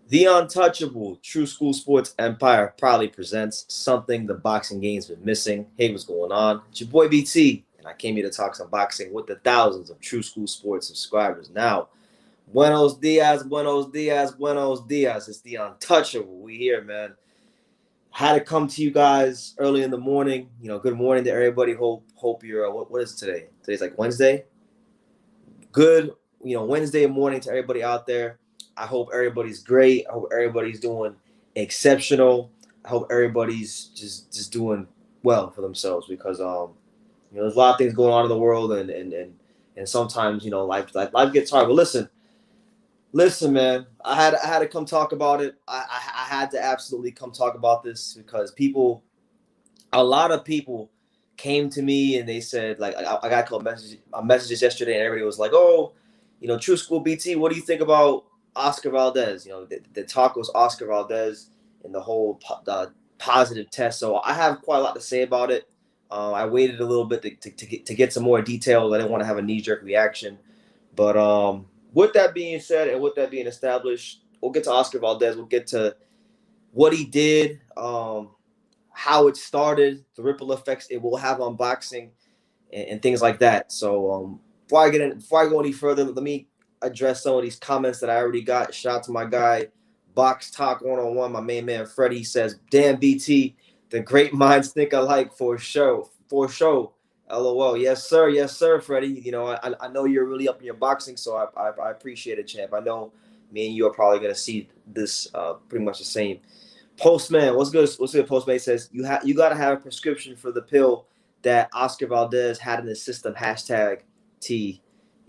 The Untouchable True School Sports Empire proudly presents something the boxing game's been missing. Hey, what's going on? It's your boy BT, and I came here to talk some boxing with the thousands of True School Sports subscribers. Now, buenos dias, buenos dias, buenos dias. It's the Untouchable. We here, man. Had to come to you guys early in the morning. Good morning to everybody. Hope you're. What is today? Today's like Wednesday. Good, Wednesday morning to everybody out there. I hope everybody's great. I hope everybody's doing exceptional. I hope everybody's just doing well for themselves because there's a lot of things going on in the world and sometimes life gets hard. But listen, man. I had to come talk about it. I had to absolutely come talk about this because a lot of people came to me and they said, like, I got called messages yesterday, and everybody was like, oh, True School BT, what do you think about Oscar Valdez? The talk was Oscar Valdez and the whole positive test. So I have quite a lot to say about it. I waited a little bit to get some more details. I didn't want to have a knee-jerk reaction. But with that being said and with that being established, we'll get to Oscar Valdez. We'll get to what he did, how it started, the ripple effects it will have on boxing, and things like that. So before I go any further, let me address some of these comments that I already got. Shout out to my guy, Box Talk 101, my main man Freddie. He says, "Damn BT, the great minds think alike for sure, for sure." LOL. Yes, sir, Freddie. I know you're really up in your boxing, so I appreciate it, champ. I know me and you are probably gonna see this pretty much the same. Postman, what's good? What's good? Postman says you got to have a prescription for the pill that Oscar Valdez had in his system. Hashtag T.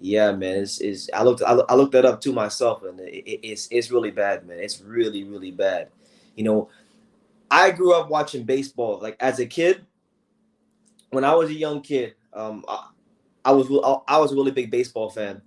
Yeah, man. I looked that up too myself, and it's really bad, man. It's really really bad. I grew up watching baseball. Like as a kid, when I was a young kid, I was a really big baseball fan,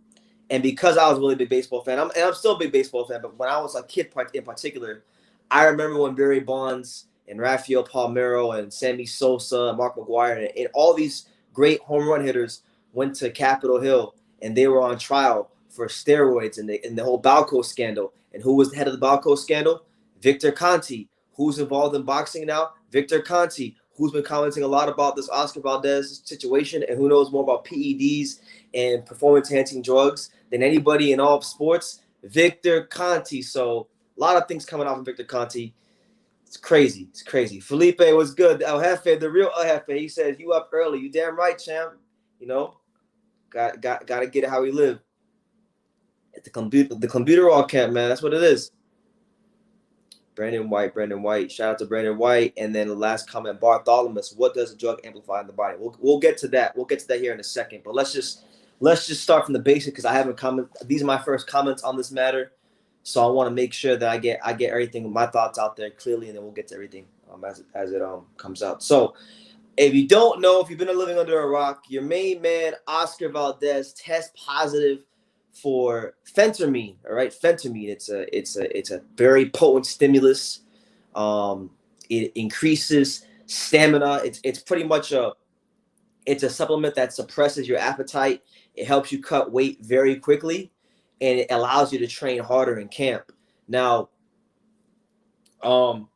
and because I was a really big baseball fan, I'm still a big baseball fan. But when I was a kid, in particular, I remember when Barry Bonds and Rafael Palmeiro and Sammy Sosa and Mark McGwire and all these great home run hitters went to Capitol Hill and they were on trial for steroids and the whole Balco scandal. And who was the head of the Balco scandal? Victor Conti. Who's involved in boxing now? Victor Conti, who's been commenting a lot about this Oscar Valdez situation and who knows more about PEDs and performance-enhancing drugs than anybody in all of sports? Victor Conti. So a lot of things coming off of Victor Conti. It's crazy. It's crazy. Felipe was good. El Jefe, the real El Jefe, he says, you up early. You damn right, champ. Got to get it how we live. At the computer all camp, man. That's what it is. Brandon White. Shout out to Brandon White. And then the last comment, Bartholomew, what does a drug amplify in the body? We'll get to that. We'll get to that here in a second. But let's just start from the basic because I haven't commented. These are my first comments on this matter. So I want to make sure that I get everything, my thoughts out there clearly, and then we'll get to everything as it comes out. So if you don't know, if you've been living under a rock, your main man, Oscar Valdez, tests positive for phentermine. All right, phentermine. It's a very potent stimulus. It increases stamina. It's pretty much a supplement that suppresses your appetite. It helps you cut weight very quickly. And it allows you to train harder in camp. Now,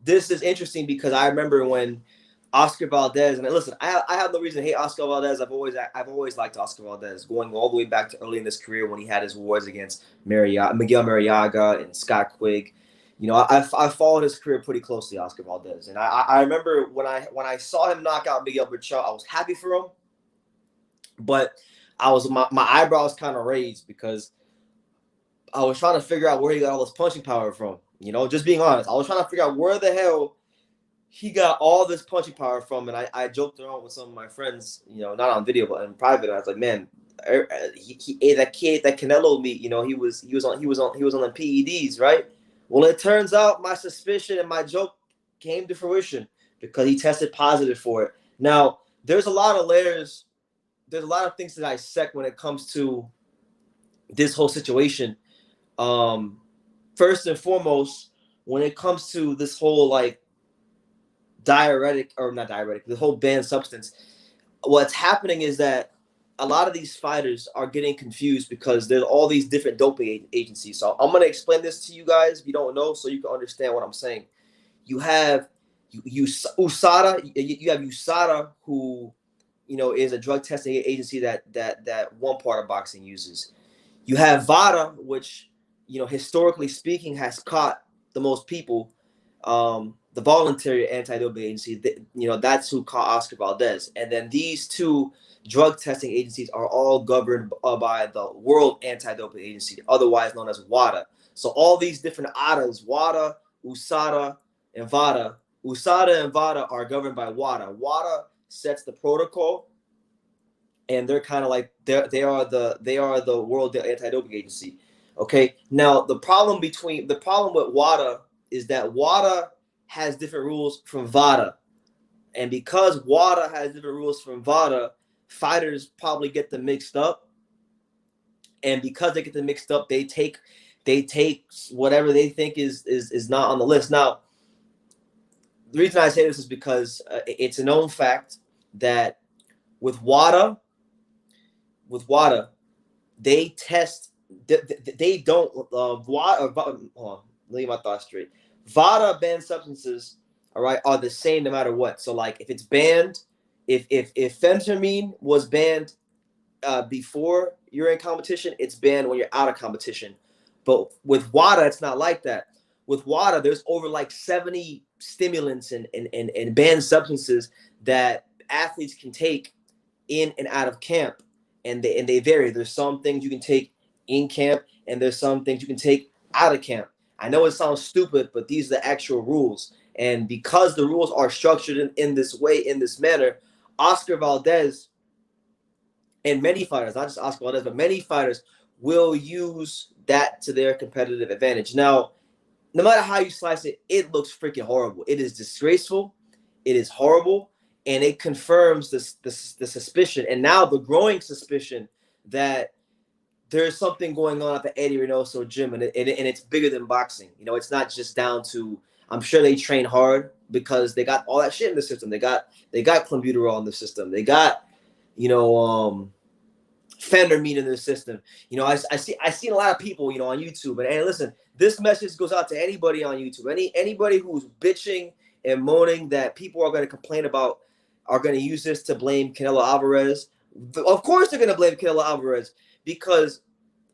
this is interesting because I remember when Oscar Valdez, and listen, I have no reason to hate Oscar Valdez. I've always liked Oscar Valdez, going all the way back to early in his career when he had his wars against Miguel Mariaga and Scott Quigg. I followed his career pretty closely, Oscar Valdez, and I remember when I saw him knock out Miguel Berchelt, I was happy for him, but my eyebrows kind of raised because I was trying to figure out where he got all this punching power from. Just being honest, I was trying to figure out where the hell he got all this punching power from. And I joked around with some of my friends, not on video but in private. I was like, man, he ate that Canelo meat. He was on the PEDs, right? Well, it turns out my suspicion and my joke came to fruition because he tested positive for it. Now, there's a lot of layers. There's a lot of things to dissect when it comes to this whole situation. First and foremost, when it comes to this whole the whole banned substance, what's happening is that a lot of these fighters are getting confused because there's all these different doping agencies. So I'm going to explain this to you guys if you don't know, so you can understand what I'm saying. You have USADA. You have USADA, who, you know, is a drug testing agency that one part of boxing uses. You have VADA, which, you know, historically speaking, has caught the most people. The voluntary anti-doping agency, you know, that's who caught Oscar Valdez. And then these two drug testing agencies are all governed by the World Anti-Doping Agency, otherwise known as WADA. So all these different ADAs, WADA, USADA, and VADA. USADA and VADA are governed by WADA. WADA sets the protocol, and they're kind of like they are the World Anti-Doping Agency. Okay. Now the problem with WADA is that WADA has different rules from VADA, and because WADA has different rules from VADA, fighters probably get them mixed up, and because they get them mixed up, they take whatever they think is not on the list. Now, the reason I say this is because it's a known fact that with WADA, they test. They don't. WADA. Hold on, leave my thoughts straight. VADA banned substances, all right, are the same no matter what. So, like, if it's banned, if Phentermine was banned before you're in competition, it's banned when you're out of competition. But with WADA, it's not like that. With WADA, there's over like 70 stimulants and banned substances that athletes can take in and out of camp, and they vary. There's some things you can take in camp, and there's some things you can take out of camp. I know it sounds stupid, but these are the actual rules. And because the rules are structured in this way, in this manner, Oscar Valdez and many fighters, not just Oscar Valdez, but many fighters will use that to their competitive advantage. Now, no matter how you slice it, it looks freaking horrible. It is disgraceful. It is horrible. And it confirms the suspicion, and now the growing suspicion, that there's something going on at the Eddy Reynoso Gym, and it's bigger than boxing. You know, it's not just down to, I'm sure they train hard because they got all that shit in the system. They got clenbuterol in the system. They got, you know, Phentermine in the system. You know, I seen a lot of people, you know, on YouTube, and listen, this message goes out to anybody on YouTube, anybody who's bitching and moaning that people are going to complain about, are going to use this to blame Canelo Alvarez. Of course they're going to blame Canelo Alvarez, because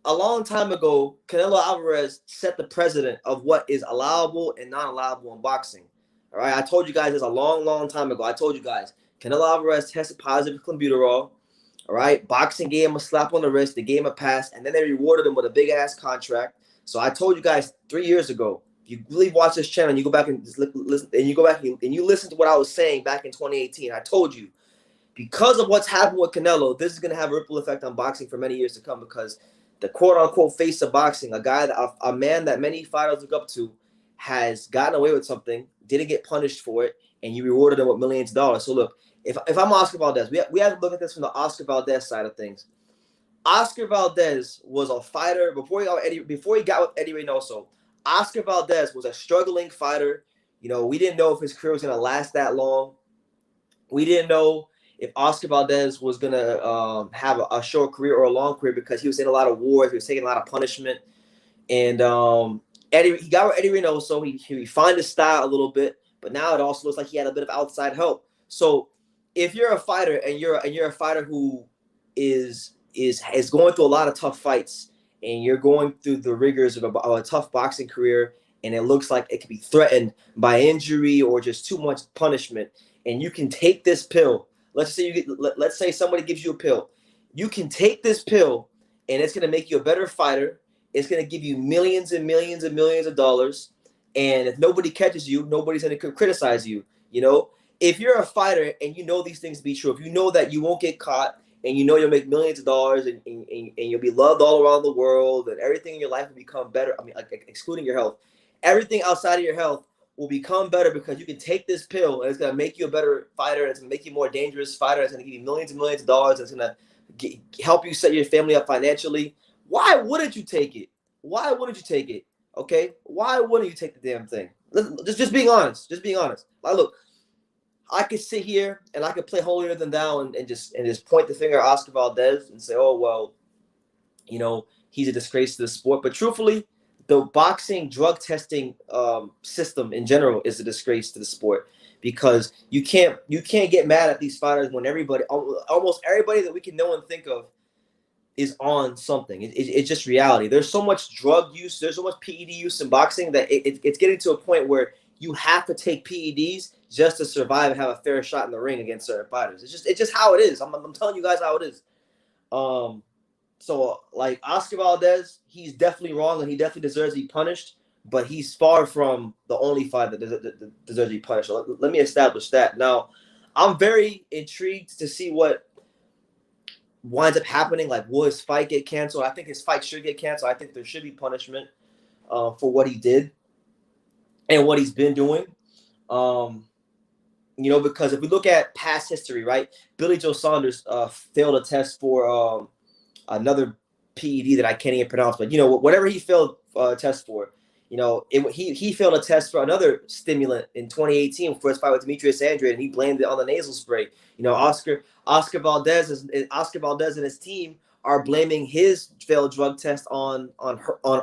a long time ago, Canelo Alvarez set the precedent of what is allowable and not allowable in boxing. All right, I told you guys this a long time ago. I told you guys, Canelo Alvarez tested positive for clenbuterol. All right, boxing gave him a slap on the wrist, they gave him a pass, and then they rewarded him with a big-ass contract. So I told you guys 3 years ago, if you really watch this channel and you go back and listen, and you go back and you listen to what I was saying back in 2018, I told you, because of what's happened with Canelo, this is going to have a ripple effect on boxing for many years to come, because the quote-unquote face of boxing, a man that many fighters look up to, has gotten away with something, didn't get punished for it, and you rewarded him with millions of dollars. So look, if I'm Oscar Valdez, we have to look at this from the Oscar Valdez side of things. Oscar Valdez was a fighter before he got with Eddy Reynoso. Oscar Valdez was a struggling fighter. You know, we didn't know if his career was going to last that long. We didn't know if Oscar Valdez was going to have a short career or a long career, because he was in a lot of wars. He was taking a lot of punishment. And he got with Eddy Reynoso. He refined his style a little bit, but now it also looks like he had a bit of outside help. So if you're a fighter and you're a fighter who is going through a lot of tough fights, and you're going through the rigors of a tough boxing career, and it looks like it could be threatened by injury or just too much punishment, and you can take this pill. Let's say somebody gives you a pill. You can take this pill, and it's going to make you a better fighter. It's going to give you millions and millions and millions of dollars. And if nobody catches you, nobody's going to criticize you. You know, if you're a fighter and you know these things to be true, if you know that you won't get caught, and you know you'll make millions of dollars, and you'll be loved all around the world, and everything in your life will become better. I mean, like, excluding your health, everything outside of your health will become better, because you can take this pill, and it's going to make you a better fighter, and it's going to make you a more dangerous fighter. It's going to give you millions and millions of dollars. It's going to help you set your family up financially. Why wouldn't you take it? Why wouldn't you take it? Okay? Why wouldn't you take the damn thing? Just being honest. Just being honest. Like, look, I could sit here and I could play holier than thou and just point the finger at Oscar Valdez and say, oh well, you know, he's a disgrace to the sport. But truthfully, the boxing drug testing system in general is a disgrace to the sport, because you can't get mad at these fighters when everybody, almost everybody that we can know and think of, is on something. It's just reality. There's so much drug use, there's so much PED use in boxing that it's getting to a point where you have to take PEDs just to survive and have a fair shot in the ring against certain fighters. It's just how it is. I'm telling you guys how it is. So like Oscar Valdez, he's definitely wrong and he definitely deserves to be punished, but he's far from the only fighter that deserves to be punished. So let me establish that. Now, I'm very intrigued to see what winds up happening. Like, will his fight get canceled? I think his fight should get canceled. I think there should be punishment for what he did and what he's been doing. You know, because if we look at past history, right, Billy Joe Saunders failed a test for another PED that I can't even pronounce, but you know, whatever he failed a test for, you know, he failed a test for another stimulant in 2018 for his fight with Demetrius Andrade, and he blamed it on the nasal spray. You know, Oscar Valdez and his team are blaming his failed drug test on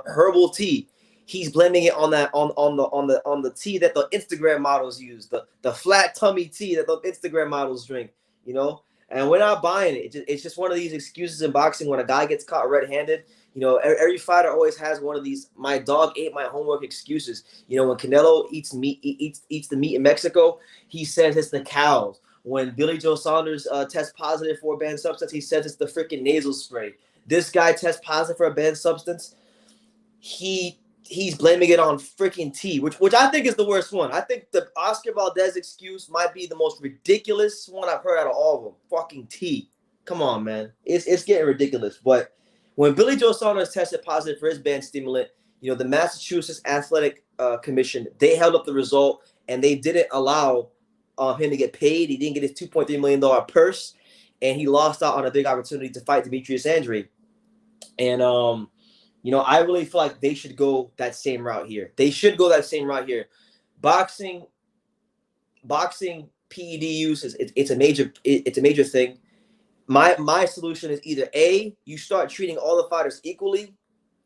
herbal tea. He's blaming it on the tea that the Instagram models use, the flat tummy tea that the Instagram models drink. You know, and we're not buying it. It's just one of these excuses in boxing when a guy gets caught red-handed. You know, every fighter always has one of these "my dog ate my homework" excuses. You know, when Canelo eats the meat in Mexico, he says it's the cows. When Billy Joe Saunders tests positive for a banned substance, he says it's the freaking nasal spray. This guy tests positive for a banned substance. He's blaming it on freaking tea, which I think is the worst one. I think the Oscar Valdez excuse might be the most ridiculous one I've heard out of all of them. Fucking tea. Come on, man. It's getting ridiculous. But when Billy Joe Saunders tested positive for his banned stimulant, you know, the Massachusetts Athletic Commission, they held up the result and they didn't allow him to get paid. He didn't get his $2.3 million purse, and he lost out on a big opportunity to fight Demetrius Andrade. And you know, I really feel like they should go that same route here. They should go that same route here. Boxing PED use it's a major thing. My solution is either A, you start treating all the fighters equally,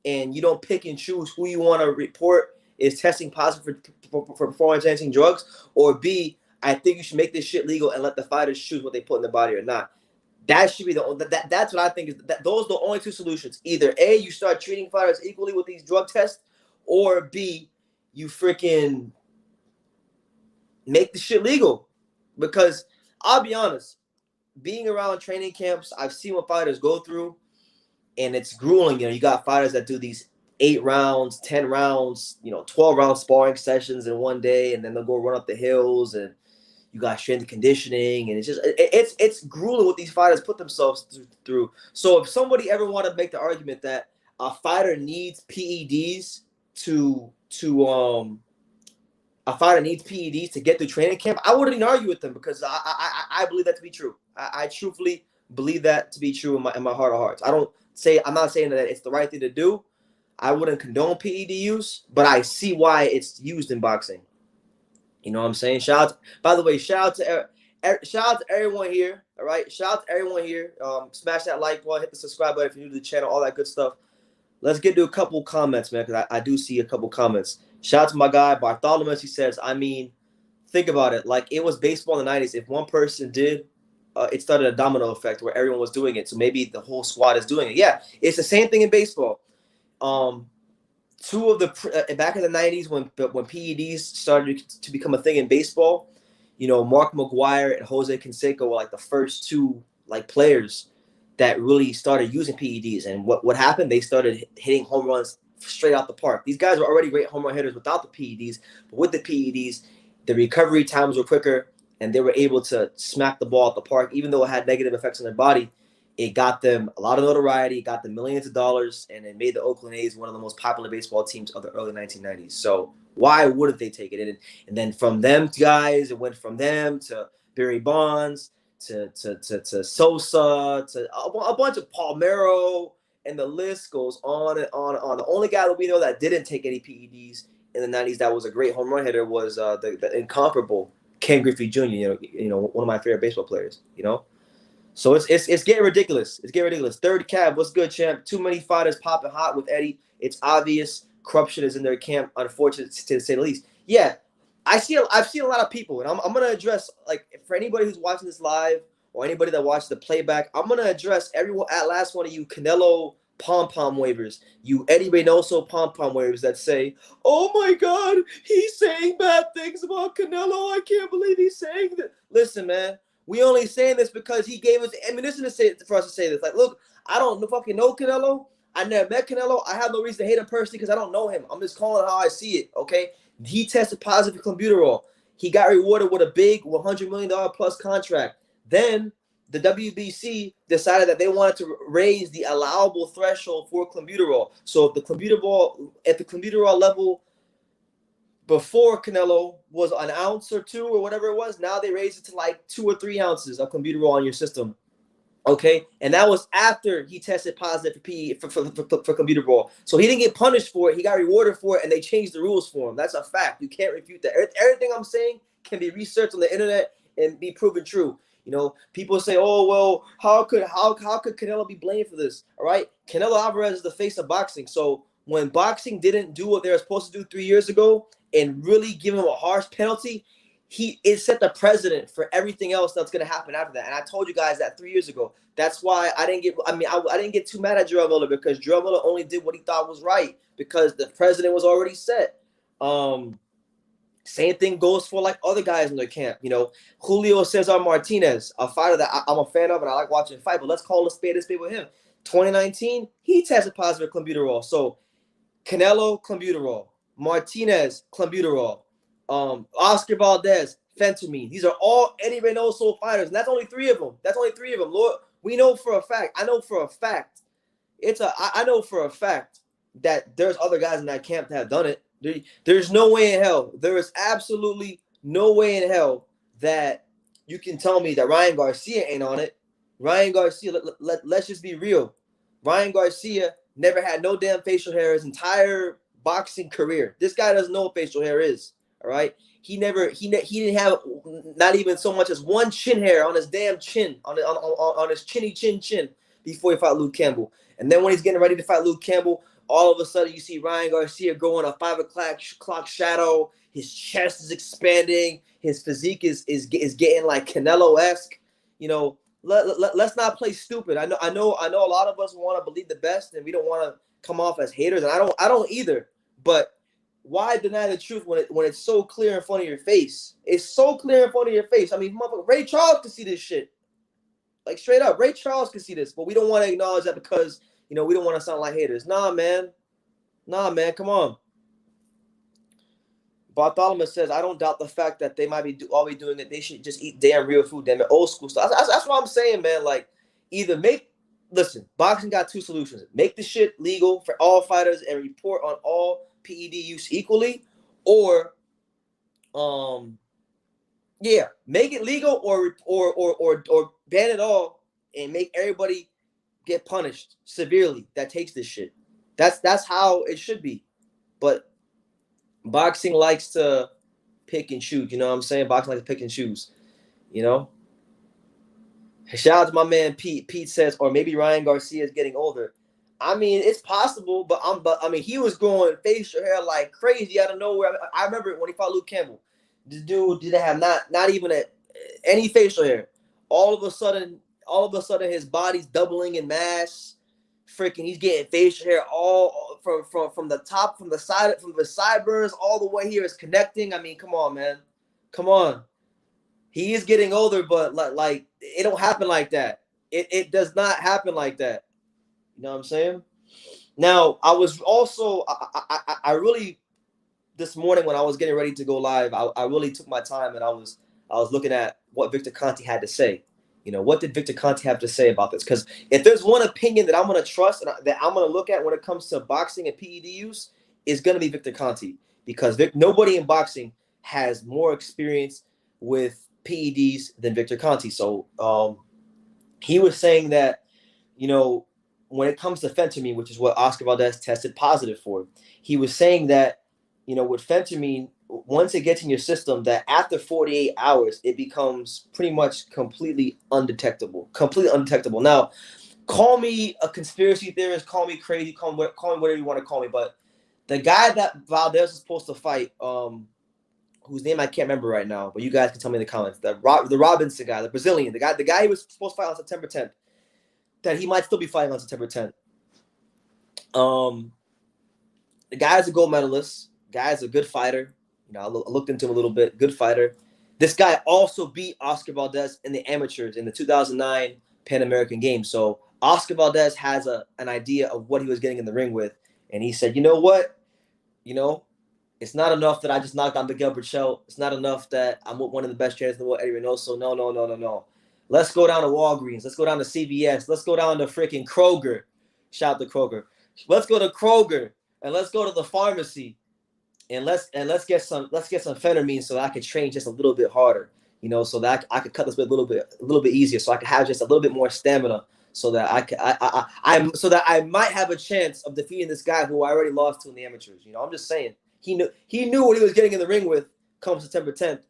and you don't pick and choose who you want to report is testing positive for performance-enhancing drugs, or B, I think you should make this shit legal and let the fighters choose what they put in the body or not. That should be that's what I think is those are the only two solutions. Either A, you start treating fighters equally with these drug tests, or B, you freaking make the shit legal. Because I'll be honest, being around training camps, I've seen what fighters go through, and it's grueling. You know, you got fighters that do these 8 rounds, 10 rounds, you know, 12-round sparring sessions in one day, and then they'll go run up the hills, and you got strength and conditioning, and it's grueling what these fighters put themselves through. So if somebody ever wanted to make the argument that a fighter needs PEDs to get through training camp, I wouldn't even argue with them, because I believe that to be true. I truthfully believe that to be true in my heart of hearts. I'm not saying that it's the right thing to do. I wouldn't condone PED use, but I see why it's used in boxing. You know what I'm saying? By the way, shout out to everyone here. All right, shout out to everyone here. Smash that like button, hit the subscribe button if you're new to the channel, all that good stuff. Let's get to a couple comments, man, because I do see a couple comments. Shout out to my guy Bartholomew. He says, I mean, think about it. Like, it was baseball in the 90s. If one person did, it started a domino effect where everyone was doing it. So maybe the whole squad is doing it. Yeah, it's the same thing in baseball. Two of the back in the 90s when PEDs started to become a thing in baseball, you know, Mark McGwire and Jose Canseco were like the first two like players that really started using PEDs. And what happened? They started hitting home runs straight out the park. These guys were already great home run hitters without the PEDs, but with the PEDs, the recovery times were quicker, and they were able to smack the ball at the park, even though it had negative effects on their body. It got them a lot of notoriety, got them millions of dollars, and it made the Oakland A's one of the most popular baseball teams of the early 1990s. So why wouldn't they take it? And then from them guys, it went from them to Barry Bonds to Sosa to a bunch of Palmeiro, and the list goes on and on and on. The only guy that we know that didn't take any PEDs in the 90s that was a great home run hitter was the incomparable Ken Griffey Jr., one of my favorite baseball players, So it's getting ridiculous. It's getting ridiculous. Third Cab, what's good, champ? Too many fighters popping hot with Eddie. It's obvious corruption is in their camp, unfortunate to say the least. Yeah, I've seen a lot of people, and I'm gonna address, like, for anybody who's watching this live or anybody that watches the playback, I'm gonna address everyone at last one of you Canelo pom-pom wavers, you Eddy Reynoso pom-pom wavers that say, oh my God, he's saying bad things about Canelo. I can't believe he's saying that. Listen, man, we only saying this because he gave us ammunition for us to say this. Like, look, I don't fucking know Canelo. I never met Canelo. I have no reason to hate him personally because I don't know him. I'm just calling it how I see it, okay? He tested positive for clenbuterol. He got rewarded with a big $100 million plus contract. Then the WBC decided that they wanted to raise the allowable threshold for clenbuterol. So if the clenbuterol level before Canelo was an ounce or two or whatever it was, now they raised it to like 2 or 3 ounces of clenbuterol in your system. Okay, and that was after he tested positive for clenbuterol. So he didn't get punished for it. He got rewarded for it, and they changed the rules for him. That's a fact. You can't refute that. Everything I'm saying can be researched on the internet and be proven true. People say, "Oh, well, how could Canelo be blamed for this?" All right, Canelo Alvarez is the face of boxing. So when boxing didn't do what they were supposed to do 3 years ago and really give him a harsh penalty, it set the precedent for everything else that's going to happen after that. And I told you guys that 3 years ago. That's why I didn't get too mad at Jarrell Miller, because Jarrell Miller only did what he thought was right because the precedent was already set. Same thing goes for like other guys in their camp. Julio Cesar Martinez, a fighter that I'm a fan of and I like watching fight, but let's call a spade with him. 2019, he tested positive for clenbuterol. So Canelo, clenbuterol. Martinez, clenbuterol. Oscar Valdez, Phentermine. These are all Eddy Reynoso fighters, and that's only 3 of them. Lord, we know for a fact. I know for a fact. I know for a fact that there's other guys in that camp that have done it. There's no way in hell. There is absolutely no way in hell that you can tell me that Ryan Garcia ain't on it. Ryan Garcia, let's just be real. Ryan Garcia never had no damn facial hair his entire boxing career. This guy doesn't know what facial hair is. All right. He didn't have not even so much as one chin hair on his damn chin, on his chinny chin before he fought Luke Campbell. And then when he's getting ready to fight Luke Campbell, all of a sudden you see Ryan Garcia growing a 5 o'clock shadow. His chest is expanding. His physique is getting like Canelo-esque. Let's not play stupid. I know a lot of us want to believe the best and we don't want to come off as haters, and I don't either. But why deny the truth when it's so clear in front of your face? It's so clear in front of your face. I mean, motherfucker, Ray Charles can see this shit. Like, straight up, Ray Charles can see this, but we don't want to acknowledge that because, we don't want to sound like haters. Nah, man, come on. Bartholomew says, I don't doubt the fact that they might be doing it. They should just eat damn real food, damn it, old school stuff. That's what I'm saying, man. Like, either listen, boxing got 2 solutions. Make the shit legal for all fighters and report on all PED use equally, or make it legal or ban it all and make everybody get punished severely that takes this shit. That's how it should be. But boxing likes to pick and choose, you know what I'm saying? Boxing likes to pick and choose, Shout out to my man Pete. Pete says, or maybe Ryan Garcia is getting older. I mean, it's possible, but he was growing facial hair like crazy out of nowhere. I remember when he fought Luke Campbell. This dude didn't have not even any facial hair. All of a sudden, his body's doubling in mass. Freaking, he's getting facial hair all from the top, from the sideburns all the way here is connecting. I mean, come on, man, come on. He is getting older, but like it don't happen like that. It does not happen like that. You know what I'm saying? Now, I was also, I really, this morning when I was getting ready to go live, I really took my time and I was looking at what Victor Conte had to say. What did Victor Conte have to say about this? Because if there's one opinion that I'm going to trust and that I'm going to look at when it comes to boxing and PED use, is going to be Victor Conte. Because nobody in boxing has more experience with PEDs than Victor Conte. So he was saying that, when it comes to Phentermine, which is what Oscar Valdez tested positive for, he was saying that, with Phentermine, once it gets in your system, that after 48 hours, it becomes pretty much completely undetectable. Completely undetectable. Now, call me a conspiracy theorist, call me crazy, call me whatever you want to call me, but the guy that Valdez was supposed to fight, whose name I can't remember right now, but you guys can tell me in the comments. The Robinson guy, the Brazilian, the guy he was supposed to fight on September 10th, that he might still be fighting on September 10th. The guy is a gold medalist. The guy is a good fighter. You know, I looked into him a little bit. Good fighter. This guy also beat Oscar Valdez in the amateurs in the 2009 Pan American Games. So Oscar Valdez has an idea of what he was getting in the ring with, and he said, you know what, it's not enough that I just knocked out Miguel Berchelt. It's not enough that I'm with one of the best trainers in the world, Eddy Reynoso. No. Let's go down to Walgreens. Let's go down to CVS. Let's go down to freaking Kroger. Shout out to Kroger. Let's go to Kroger and let's go to the pharmacy and let's get some Phentermine so that I can train just a little bit harder. So that I could cut this bit a little bit easier, so I could have just a little bit more stamina, so that I might have a chance of defeating this guy who I already lost to in the amateurs. I'm just saying. He knew what he was getting in the ring with come September 10th,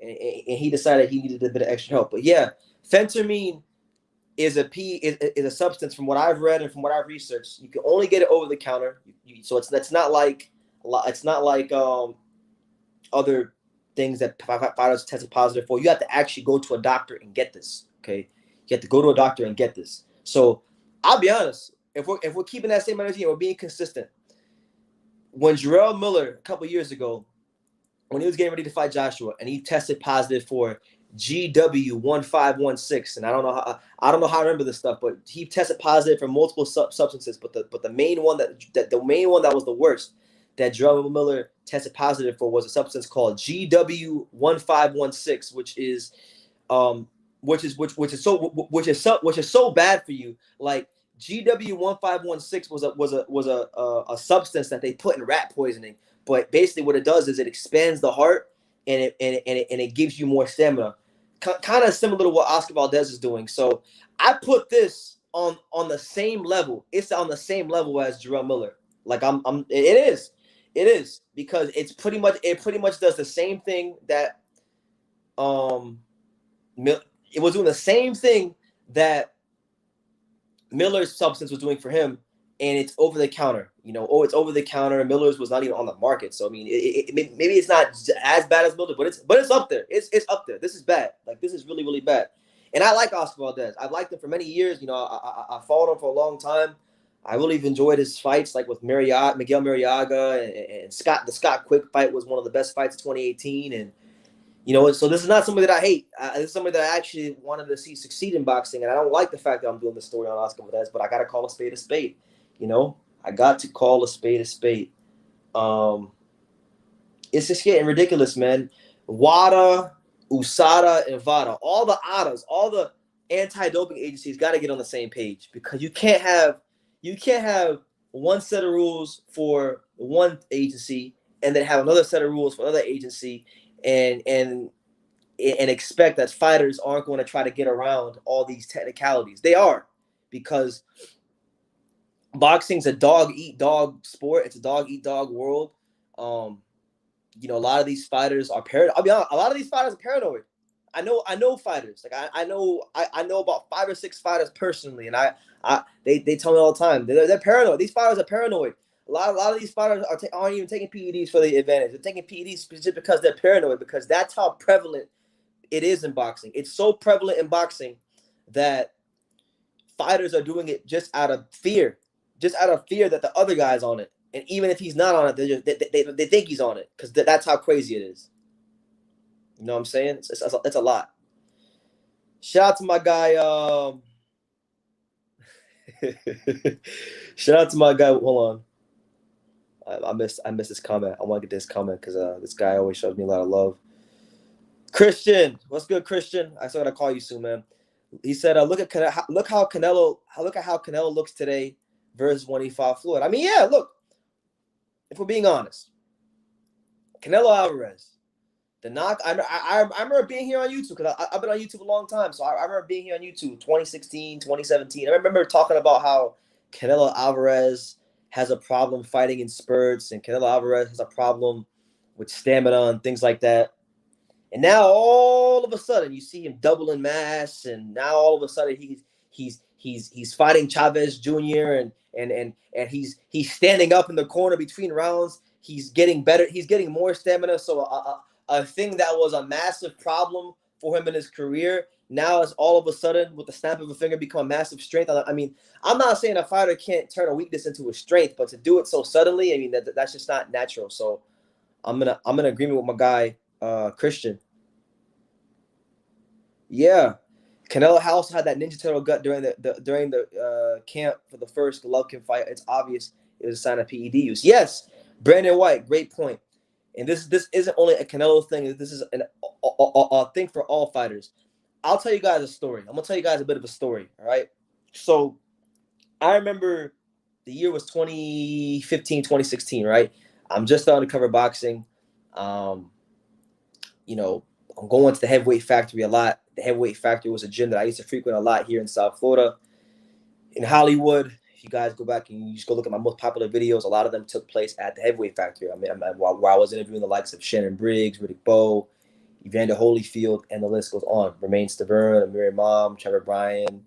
and he decided he needed a bit of extra help. But yeah, Phentermine is a substance, from what I've read and from what I've researched. You can only get it over the counter, so it's not like other things that fighters tested positive for. You have to actually go to a doctor and get this. Okay, you have to go to a doctor and get this. So I'll be honest, if we're keeping that same energy and we're being consistent, when Jarrell Miller a couple years ago, when he was getting ready to fight Joshua, and he tested positive for GW1516, and I don't know how I remember this stuff, but he tested positive for multiple substances, but the main one that was the worst, that Jarrell Miller tested positive for, was a substance called GW1516, which is so bad for you. Like, GW1516 was a substance that they put in rat poisoning, but basically what it does is it expands the heart, and it gives you more stamina, kind of similar to what Oscar Valdez is doing. So I put this on the same level. It's on the same level as Jarrell Miller. Like it is because it pretty much does the same thing that it was doing the same thing that Miller's substance was doing for him, and it's over the counter. It's over the counter. Miller's was not even on the market. So I mean, maybe it's not as bad as Miller, but it's up there. It's up there. This is bad. Like, this is really, really bad. And I like Oscar Valdez. I've liked him for many years. I followed him for a long time. I really enjoyed his fights, like with Miguel Mariaga and Scott. The Scott Quick fight was one of the best fights of 2018, and so this is not somebody that I hate. This is somebody that I actually wanted to see succeed in boxing, and I don't like the fact that I'm doing this story on Oscar Valdez, but I got to call a spade a spade. I got to call a spade a spade. It's just getting ridiculous, man. WADA, USADA, and VADA, all the ADAs, all the anti-doping agencies got to get on the same page, because you can't have one set of rules for one agency and then have another set of rules for another agency, and expect that fighters aren't going to try to get around all these technicalities. They are, because boxing's a dog-eat-dog sport. It's a dog-eat-dog world. A lot of these fighters are paranoid. I'll be honest, a lot of these fighters are paranoid. I know fighters. Like, I know about 5 or 6 fighters personally, and they tell me all the time they're paranoid. These fighters are paranoid. A lot of these fighters aren't even taking PEDs for the advantage. They're taking PEDs just because they're paranoid, because that's how prevalent it is in boxing. It's so prevalent in boxing that fighters are doing it just out of fear that the other guy's on it. And even if he's not on it, they think he's on it, because that's how crazy it is. You know what I'm saying? It's a lot. Shout out to my guy. Shout out to my guy. Hold on. I missed this comment. I want to get this comment because this guy always shows me a lot of love. Christian, what's good, Christian? I still gotta call you soon, man. He said, look how Canelo looks today versus when he fought Floyd. I mean, yeah, look. If we're being honest, Canelo Alvarez, the knock. I remember being here on YouTube, because I've been on YouTube a long time. So I remember being here on YouTube 2016, 2017. I remember talking about how Canelo Alvarez has a problem fighting in spurts, and Canelo Alvarez has a problem with stamina and things like that. And now all of a sudden you see him double in mass, and now all of a sudden he's fighting Chavez Jr. and he's standing up in the corner between rounds. He's getting better. He's getting more stamina. So a thing that was a massive problem for him in his career now is all of a sudden, with the snap of a finger, become a massive strength. I mean, I'm not saying a fighter can't turn a weakness into a strength, but to do it so suddenly, I mean, that's just not natural. So I'm in agreement with my guy, Christian. Yeah, Canelo also had that Ninja Turtle gut during the camp for the first Golovkin fight. It's obvious it was a sign of PED use. Yes, Brandon White, great point. And this isn't only a Canelo thing. This is a thing for all fighters. I'll tell you guys a story. I'm gonna tell you guys a bit of a story. All right. So I remember the year was 2015, 2016. Right. I'm just starting to cover boxing. You know, I'm going to the Heavyweight Factory a lot. The Heavyweight Factory was a gym that I used to frequent a lot here in South Florida. In Hollywood, if you guys go back and you just go look at my most popular videos, a lot of them took place at the Heavyweight Factory. I mean, while I was interviewing the likes of Shannon Briggs, Riddick Bowe, Evander Holyfield, and the list goes on. Romain Stavern, Amir Imam, Trevor Bryan,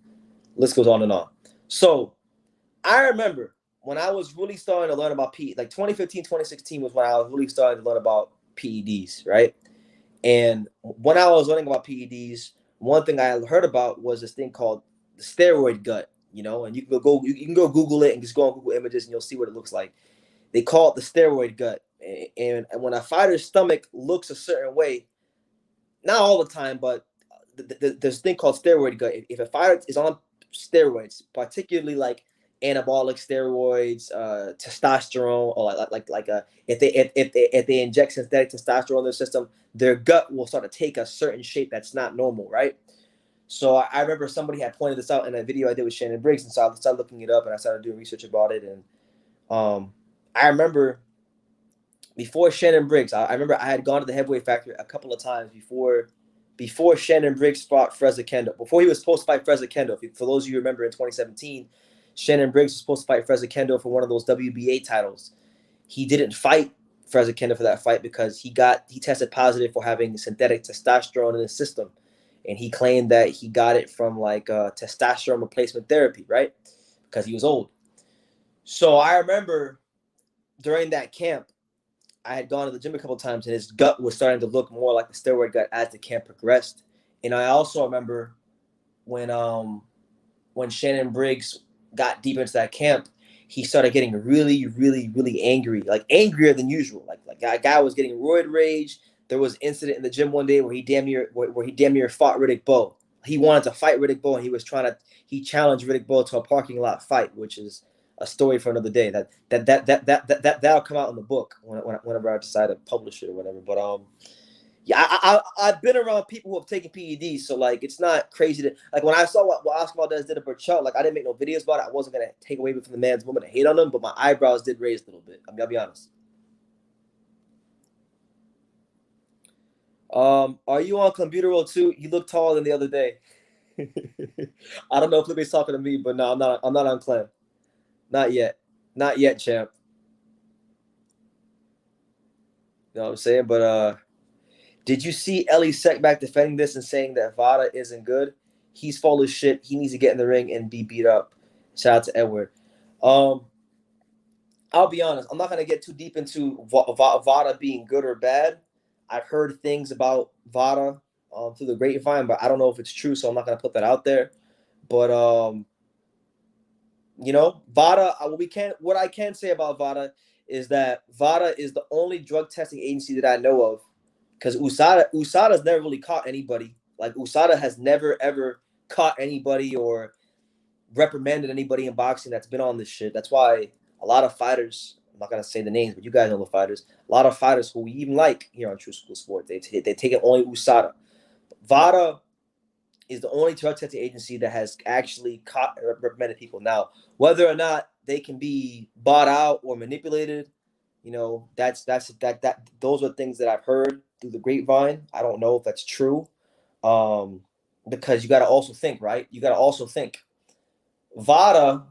list goes on and on. So I remember when I was really starting to learn about PED, like 2015, 2016 was when I was really starting to learn about PEDs, right? And when I was learning about PEDs, one thing I heard about was this thing called the steroid gut, you know, and you can go Google it and just go on Google Images and you'll see what it looks like. They call it the steroid gut. And when a fighter's stomach looks a certain way, not all the time, but there's this thing called steroid gut. If a fighter is on steroids, particularly like anabolic steroids, testosterone, or if they inject synthetic testosterone in their system, their gut will start to take a certain shape that's not normal, right? So I remember somebody had pointed this out in a video I did with Shannon Briggs, and so I started looking it up and I started doing research about it. And I remember before Shannon Briggs, I remember I had gone to the Heavyweight Factory a couple of times before Shannon Briggs fought Freza Kendall, before he was supposed to fight Freza Kendall. For those of you who remember, in 2017, Shannon Briggs was supposed to fight Freza Kendall for one of those WBA titles. He didn't fight Freza Kendall for that fight because he tested positive for having synthetic testosterone in his system, and he claimed that he got it from like testosterone replacement therapy, right? Because he was old. So I remember during that camp, I had gone to the gym a couple of times, and his gut was starting to look more like the steroid gut as the camp progressed. And I also remember when Shannon Briggs got deep into that camp, he started getting really, really, really angry, like angrier than usual. Like that guy was getting roid rage. There was an incident in the gym one day where he damn near fought Riddick Bowe. He wanted to fight Riddick Bowe, and he challenged Riddick Bowe to a parking lot fight, which is a story for another day. That'll come out in the book whenever I decide to publish it or whatever. But yeah, I've been around people who have taken PEDs, so like it's not crazy to like when I saw what Oscar Valdez did to Berchelt, like I didn't make no videos about it. I wasn't gonna take away from the man's moment to hate on him, but my eyebrows did raise a little bit. I mean, I'll be honest. Are you on Clenbuterol too? You look taller than the other day. I don't know if Libby's talking to me, but no, I'm not on Clem. Not yet. Not yet, champ. You know what I'm saying? But did you see Ellie Seckback defending this and saying that VADA isn't good? He's full of shit. He needs to get in the ring and be beat up. Shout out to Edward. I'll be honest. I'm not going to get too deep into VADA being good or bad. I've heard things about VADA through the grapevine, but I don't know if it's true, so I'm not going to put that out there. But you know, VADA. What I can say about VADA is that VADA is the only drug testing agency that I know of, because USADA's never really caught anybody. Like USADA has never ever caught anybody or reprimanded anybody in boxing that's been on this shit. That's why a lot of fighters, I'm not gonna say the names, but you guys know the fighters. A lot of fighters who we even like here on True School Sports, they take it only USADA. VADA is the only drug testing agency that has actually caught or reprimanded people. Now, whether or not they can be bought out or manipulated, you know, those are things that I've heard through the grapevine. I don't know if that's true, because you got to also think, right? You got to also think VADA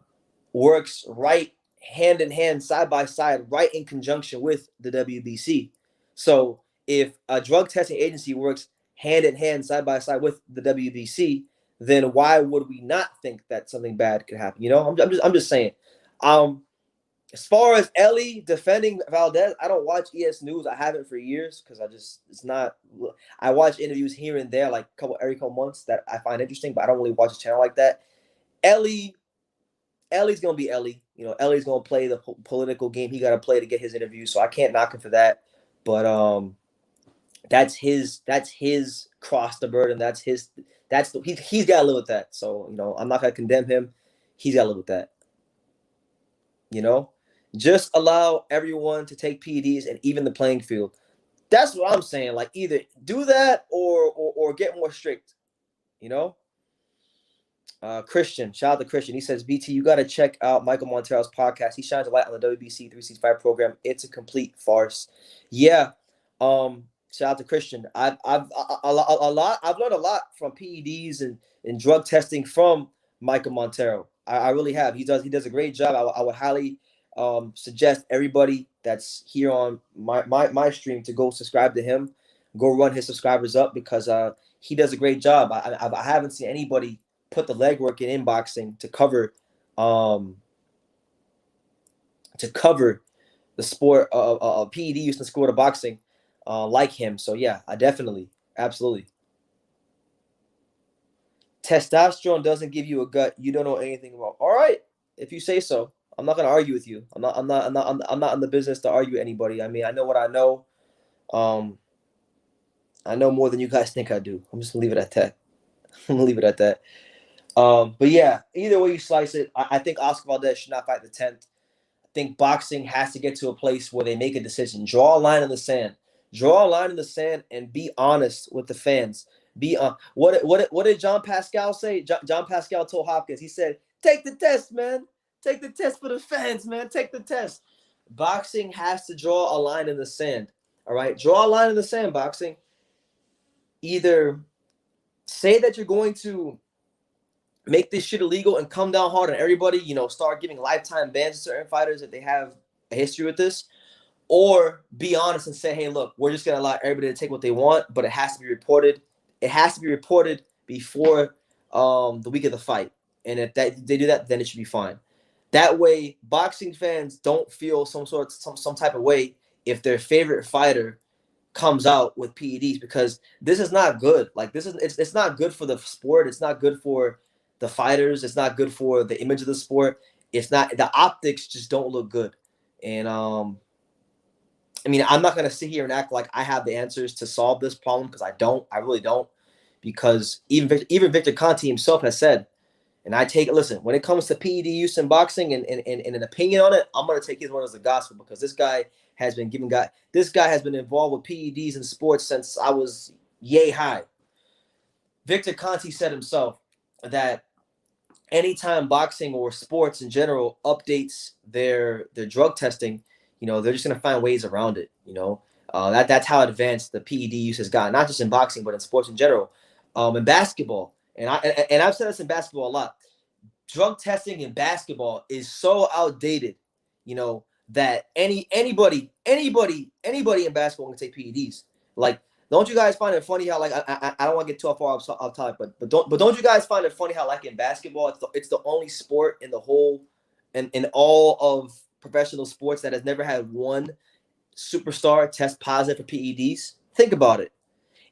works right hand in hand, side by side, right in conjunction with the WBC. So if a drug testing agency works hand in hand, side by side with the WBC, then why would we not think that something bad could happen? You know, I'm just saying. As far as Ellie defending Valdez, I don't watch ES News. I haven't for years because it's not. I watch interviews here and there, like every couple months that I find interesting, but I don't really watch a channel like that. Ellie's gonna be Ellie. You know, Ellie's gonna play the political game he got to play to get his interview. So I can't knock him for that. But that's his cross to burden. He's got to live with that. So you know, I'm not gonna condemn him. He's got to live with that. You know, just allow everyone to take PEDs and even the playing field. That's what I'm saying. Like either do that or get more strict. You know. Christian, shout out to Christian. He says, BT, you got to check out Michael Montero's podcast. He shines a light on the WBC 365 program. It's a complete farce. Yeah. Shout out to Christian. I've learned a lot from PEDs and drug testing from Michael Montero. I really have. He does a great job. I would highly suggest everybody that's here on my stream to go subscribe to him, go run his subscribers up because he does a great job. I haven't seen anybody put the legwork in boxing to cover the sport of PED use in the sport of boxing like him. So yeah, I definitely, absolutely. Testosterone doesn't give you a gut you don't know anything about. All right, if you say so. I'm not gonna argue with you. I'm not in the business to argue with anybody. I mean, I know what I know. I know more than you guys think I do. I'm just gonna leave it at that. I'm gonna leave it at that. But yeah, either way you slice it, I think Oscar Valdez should not fight the 10th. I think boxing has to get to a place where they make a decision. Draw a line in the sand. Draw a line in the sand and be honest with the fans. Be what did John Pascal say? John Pascal told Hopkins. He said, "Take the test, man. Take the test for the fans, man. Take the test." Boxing has to draw a line in the sand. All right, draw a line in the sand. Boxing. Either say that you're going to make this shit illegal and come down hard on everybody, you know, start giving lifetime bans to certain fighters if they have a history with this, or be honest and say, hey, look, we're just going to allow everybody to take what they want, but it has to be reported. It has to be reported before the week of the fight. And if they do that, then it should be fine. That way, boxing fans don't feel some type of way if their favorite fighter comes out with PEDs, because this is not good. Like it's not good for the sport. It's not good for the fighters. It's not good for the image of the sport. It's not, the optics just don't look good. And I mean, I'm not gonna sit here and act like I have the answers to solve this problem, because I don't. I really don't. Because even Victor Conte himself has said, and I take it. Listen, when it comes to PED use in boxing and an opinion on it, I'm gonna take his word as the gospel, because this guy has been involved with PEDs in sports since I was yay high. Victor Conte said himself that anytime boxing or sports in general updates their drug testing, you know, they're just gonna find ways around it. You know, that's how advanced the PED use has gotten, not just in boxing but in sports in general. In basketball, and I've said this in basketball a lot. Drug testing in basketball is so outdated, you know, that anybody in basketball can take PEDs. Like, don't you guys find it funny how, like, I don't want to get too far off topic, but don't you guys find it funny how, like, in basketball, it's the only sport in the whole and in all of professional sports that has never had one superstar test positive for PEDs? Think about it.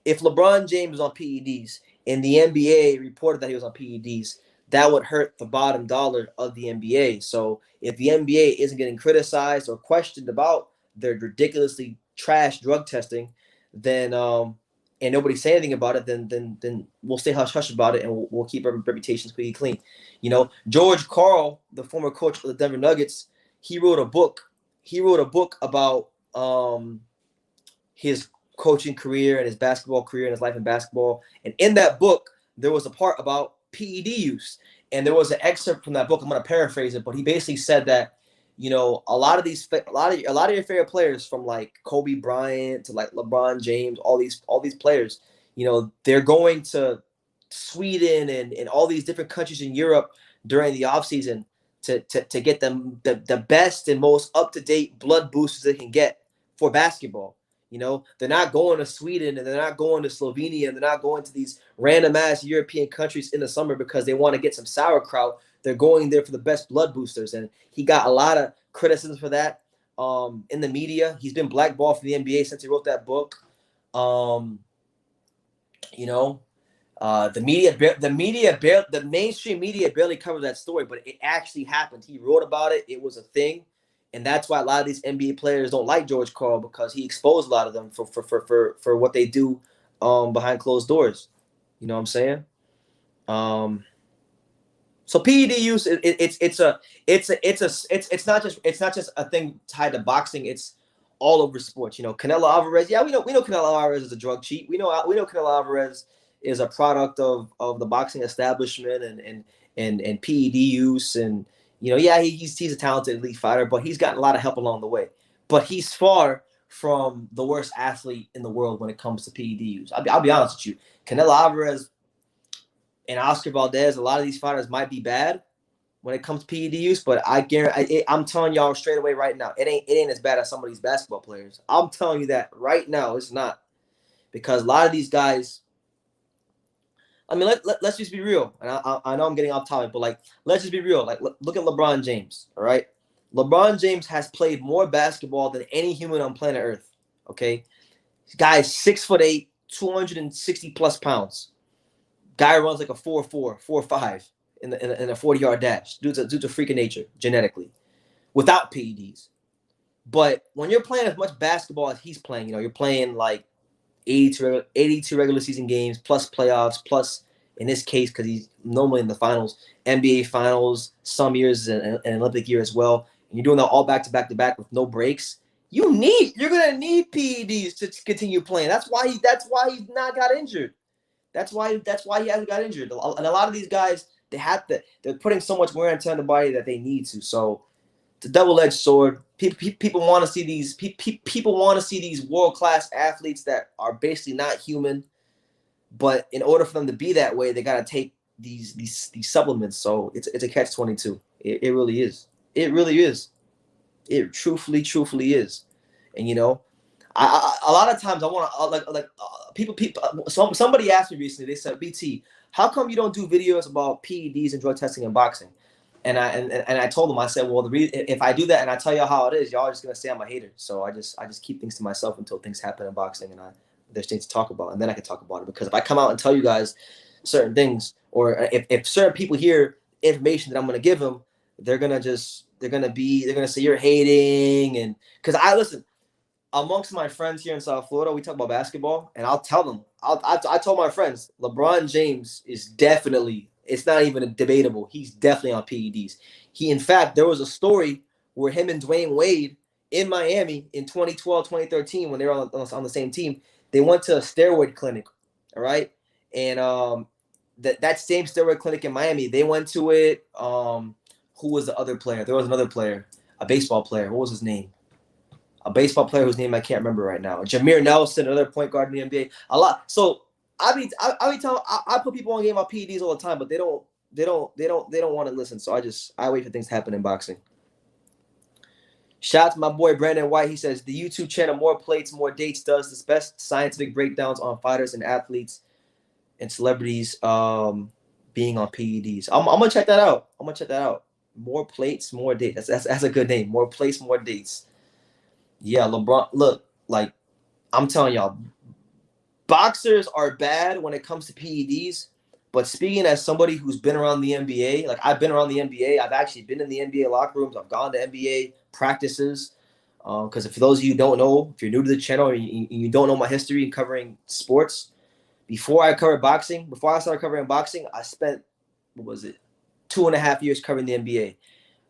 If LeBron James was on PEDs and the NBA reported that he was on PEDs, that would hurt the bottom dollar of the NBA. So if the NBA isn't getting criticized or questioned about their ridiculously trash drug testing, then and nobody's saying anything about it, then we'll stay hush hush about it, and we'll keep our reputations pretty clean. You know, George Karl, the former coach of the Denver Nuggets, he wrote a book. He wrote a book about his coaching career and his basketball career and his life in basketball. And in that book, there was a part about PED use. And there was an excerpt from that book. I'm going to paraphrase it, but he basically said that, you know, a lot of your favorite players, from like Kobe Bryant to like LeBron James, all these players, you know, they're going to Sweden and all these different countries in Europe during the offseason to get them the best and most up-to-date blood boosters they can get for basketball. You know, they're not going to Sweden and they're not going to Slovenia and they're not going to these random ass European countries in the summer because they want to get some sauerkraut. They're going there for the best blood boosters. And he got a lot of criticism for that in the media. He's been blackballed from the NBA since he wrote that book. You know, the mainstream media barely covered that story, but it actually happened. He wrote about it. It was a thing. And that's why a lot of these NBA players don't like George Karl, because he exposed a lot of them for what they do behind closed doors. You know what I'm saying? So PED use it's not just a thing tied to boxing. It's all over sports. You know, Canelo Alvarez. Yeah, we know Canelo Alvarez is a drug cheat. We know Canelo Alvarez is a product of the boxing establishment and PED use. And you know, yeah, he's a talented elite fighter, but he's gotten a lot of help along the way. But he's far from the worst athlete in the world when it comes to PED use. I'll be honest with you. Canelo Alvarez and Oscar Valdez, a lot of these fighters might be bad when it comes to PED use, but I guarantee, I'm telling y'all straight away right now, it ain't as bad as some of these basketball players. I'm telling you that right now, it's not, because a lot of these guys. I mean, let's just be real. And I know I'm getting off topic, but like, let's just be real. Like, look at LeBron James. All right, LeBron James has played more basketball than any human on planet Earth. Okay, this guy is 6'8", 260 plus pounds. Guy runs like a 4.4, 4.5 in a 40-yard dash due to freak of nature, genetically, without PEDs. But when you're playing as much basketball as he's playing, you know, you're playing like 82 regular season games plus playoffs, plus in this case, because he's normally in the finals, NBA finals, some years an Olympic year as well. And you're doing that all back to back with no breaks. You're gonna need PEDs to continue playing. That's why he's not got injured. That's why he hasn't got injured. And a lot of these guys, they're putting so much wear and tear on the body that they need to. So it's a double-edged sword. People want to see these people want to see these world-class athletes that are basically not human. But in order for them to be that way, they gotta take these supplements. So it's a catch-22. It really is. It really is. It truthfully is. And you know, a lot of times I want to somebody asked me recently. They said, BT, how come you don't do videos about PEDs and drug testing and boxing? And I told them, I said, well, if I do that and I tell y'all how it is, y'all are just gonna say I'm a hater. So I just keep things to myself until things happen in boxing and there's things to talk about, and then I can talk about it. Because if I come out and tell you guys certain things, or if certain people hear information that I'm gonna give them, they're gonna say you're hating. And because listen, amongst my friends here in South Florida, we talk about basketball, and I'll tell them, I told my friends, LeBron James is definitely, it's not even debatable, he's definitely on PEDs. In fact, there was a story where him and Dwayne Wade in Miami in 2012, 2013, when they were on the same team, they went to a steroid clinic, all right? And that same steroid clinic in Miami, they went to it. Who was the other player? There was another player, a baseball player. What was his name? A baseball player whose name I can't remember right now. Jameer Nelson, another point guard in the NBA. A lot. So I put people on game about PEDs all the time, but they don't want to listen. So I wait for things to happen in boxing. Shout out to my boy Brandon White. He says the YouTube channel More Plates, More Dates does the best scientific breakdowns on fighters and athletes and celebrities being on PEDs. I'm gonna check that out. More Plates, More Dates. That's a good name. More Plates, More Dates. Yeah, LeBron. Look, like I'm telling y'all, boxers are bad when it comes to PEDs. But speaking as somebody who's been around the NBA, like I've been around the NBA, I've actually been in the NBA locker rooms. I've gone to NBA practices. Because for those of you who don't know, if you're new to the channel and you don't know my history in covering sports, before I started covering boxing, I spent, 2.5 years covering the NBA.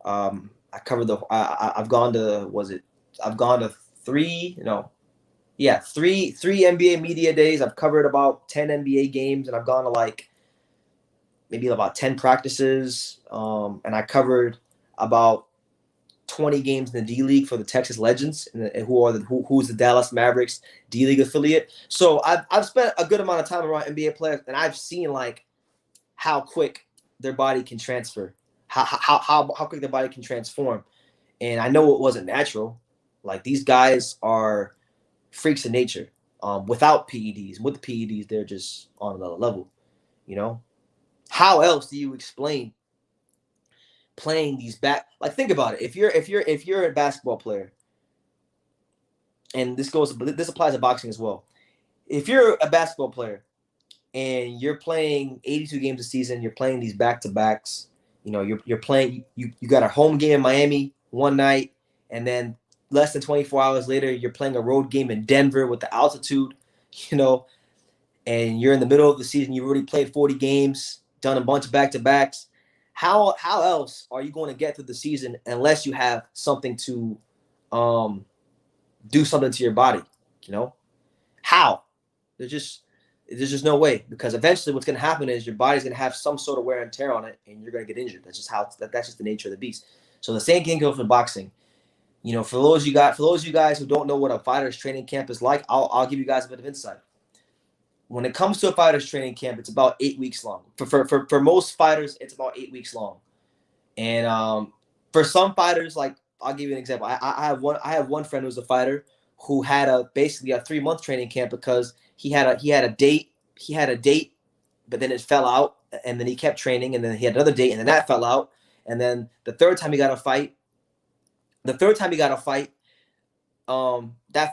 I covered I've gone to three NBA media days. I've covered about 10 NBA games, and I've gone to maybe about 10 practices. And I covered about 20 games in the D League for the Texas Legends, and who's the Dallas Mavericks D League affiliate. So I've spent a good amount of time around NBA players, and I've seen how quick their body can transfer, how quick their body can transform. And I know it wasn't natural. Like these guys are freaks in nature without PEDs. With the PEDs, they're just on another level. You know, how else do you explain playing these back? Like, think about it. If you're a basketball player, and this applies to boxing as well. If you're a basketball player and you're playing 82 games a season, you're playing these back-to-backs. You know, you're playing. You got a home game in Miami one night, and then less than 24 hours later, you're playing a road game in Denver with the altitude. You know, and you're in the middle of the season. You've already played 40 games, done a bunch of back-to-backs. How else are you going to get through the season unless you have something to do something to your body? You know, how? There's just no way, because eventually what's going to happen is your body's going to have some sort of wear and tear on it, and you're going to get injured. That's just the nature of the beast. So the same thing goes for boxing. You know, for those of you guys who don't know what a fighter's training camp is like, I'll give you guys a bit of insight. When it comes to a fighter's training camp, it's about 8 weeks long. For most fighters, it's about 8 weeks long. And for some fighters, like, I'll give you an example. I have one friend who's a fighter who had basically a 3-month training camp because he had a date, but then it fell out, and then he kept training, and then he had another date, and then that fell out, and then the third time he got a fight, that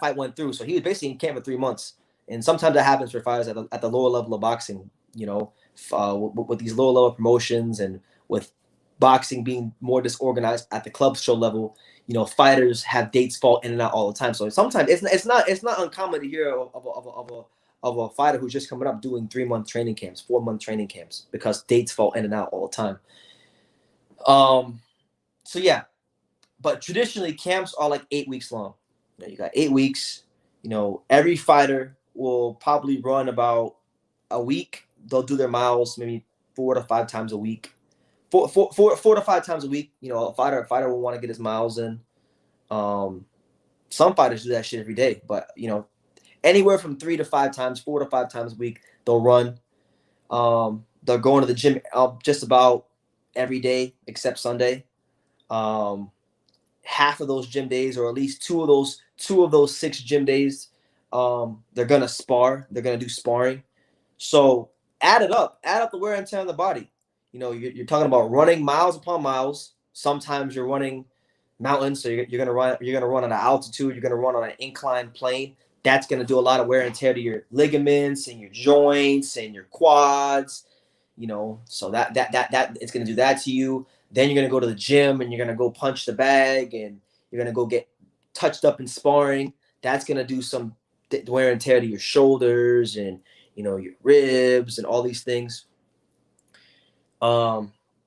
fight went through. So he was basically in camp for 3 months. And sometimes that happens for fighters at the lower level of boxing, you know, with these lower level promotions, and with boxing being more disorganized at the club show level. You know, fighters have dates fall in and out all the time. So sometimes it's not uncommon to hear of a fighter who's just coming up doing 3-month training camps, 4-month training camps, because dates fall in and out all the time. So yeah, but traditionally camps are like 8 weeks long. You know, you got 8 weeks. You know, every fighter will probably run about a week. They'll do their miles maybe 4 to 5 times a week. 4 to 5 times a week. You know, a fighter will want to get his miles in. Some fighters do that shit every day, but you know, anywhere from 3 to 5 times, 4 to 5 times a week, they'll run. They're going to the gym just about every day except Sunday. Half of those gym days, or at least two of those 6 gym days, they're gonna spar. They're gonna do sparring. So add up the wear and tear on the body. You know, you're talking about running miles upon miles. Sometimes you're running mountains, so you're gonna run at an altitude. You're gonna run on an inclined plane. That's gonna do a lot of wear and tear to your ligaments and your joints and your quads. You know, so that it's gonna do that to you. Then you're gonna go to the gym and you're gonna go punch the bag, and you're gonna go get touched up in sparring. That's gonna do some wear and tear to your shoulders and, you know, your ribs and all these things.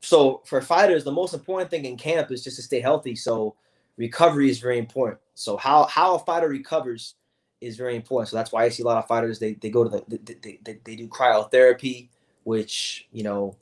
So for fighters, the most important thing in camp is just to stay healthy. So recovery is very important. So how a fighter recovers is very important. So that's why I see a lot of fighters, they go to they do cryotherapy, which, you know,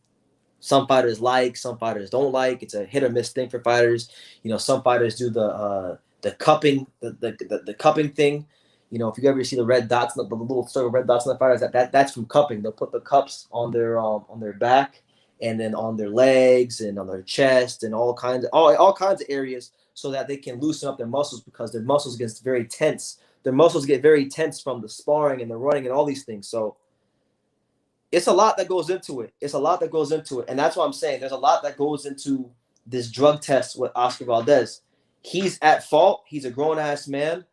some fighters like, some fighters don't like. It's a hit or miss thing for fighters. You know, some fighters do the cupping, the cupping thing. You know, if you ever see the red dots, the little circle red dots on the fighters, that's from cupping. They'll put the cups on their back, and then on their legs and on their chest and all kinds of areas, so that they can loosen up their muscles, because their muscles get very tense. Their muscles get very tense from the sparring and the running and all these things. So it's a lot that goes into it. And that's what I'm saying. There's a lot that goes into this drug test with Oscar Valdez. He's at fault. He's a grown-ass man,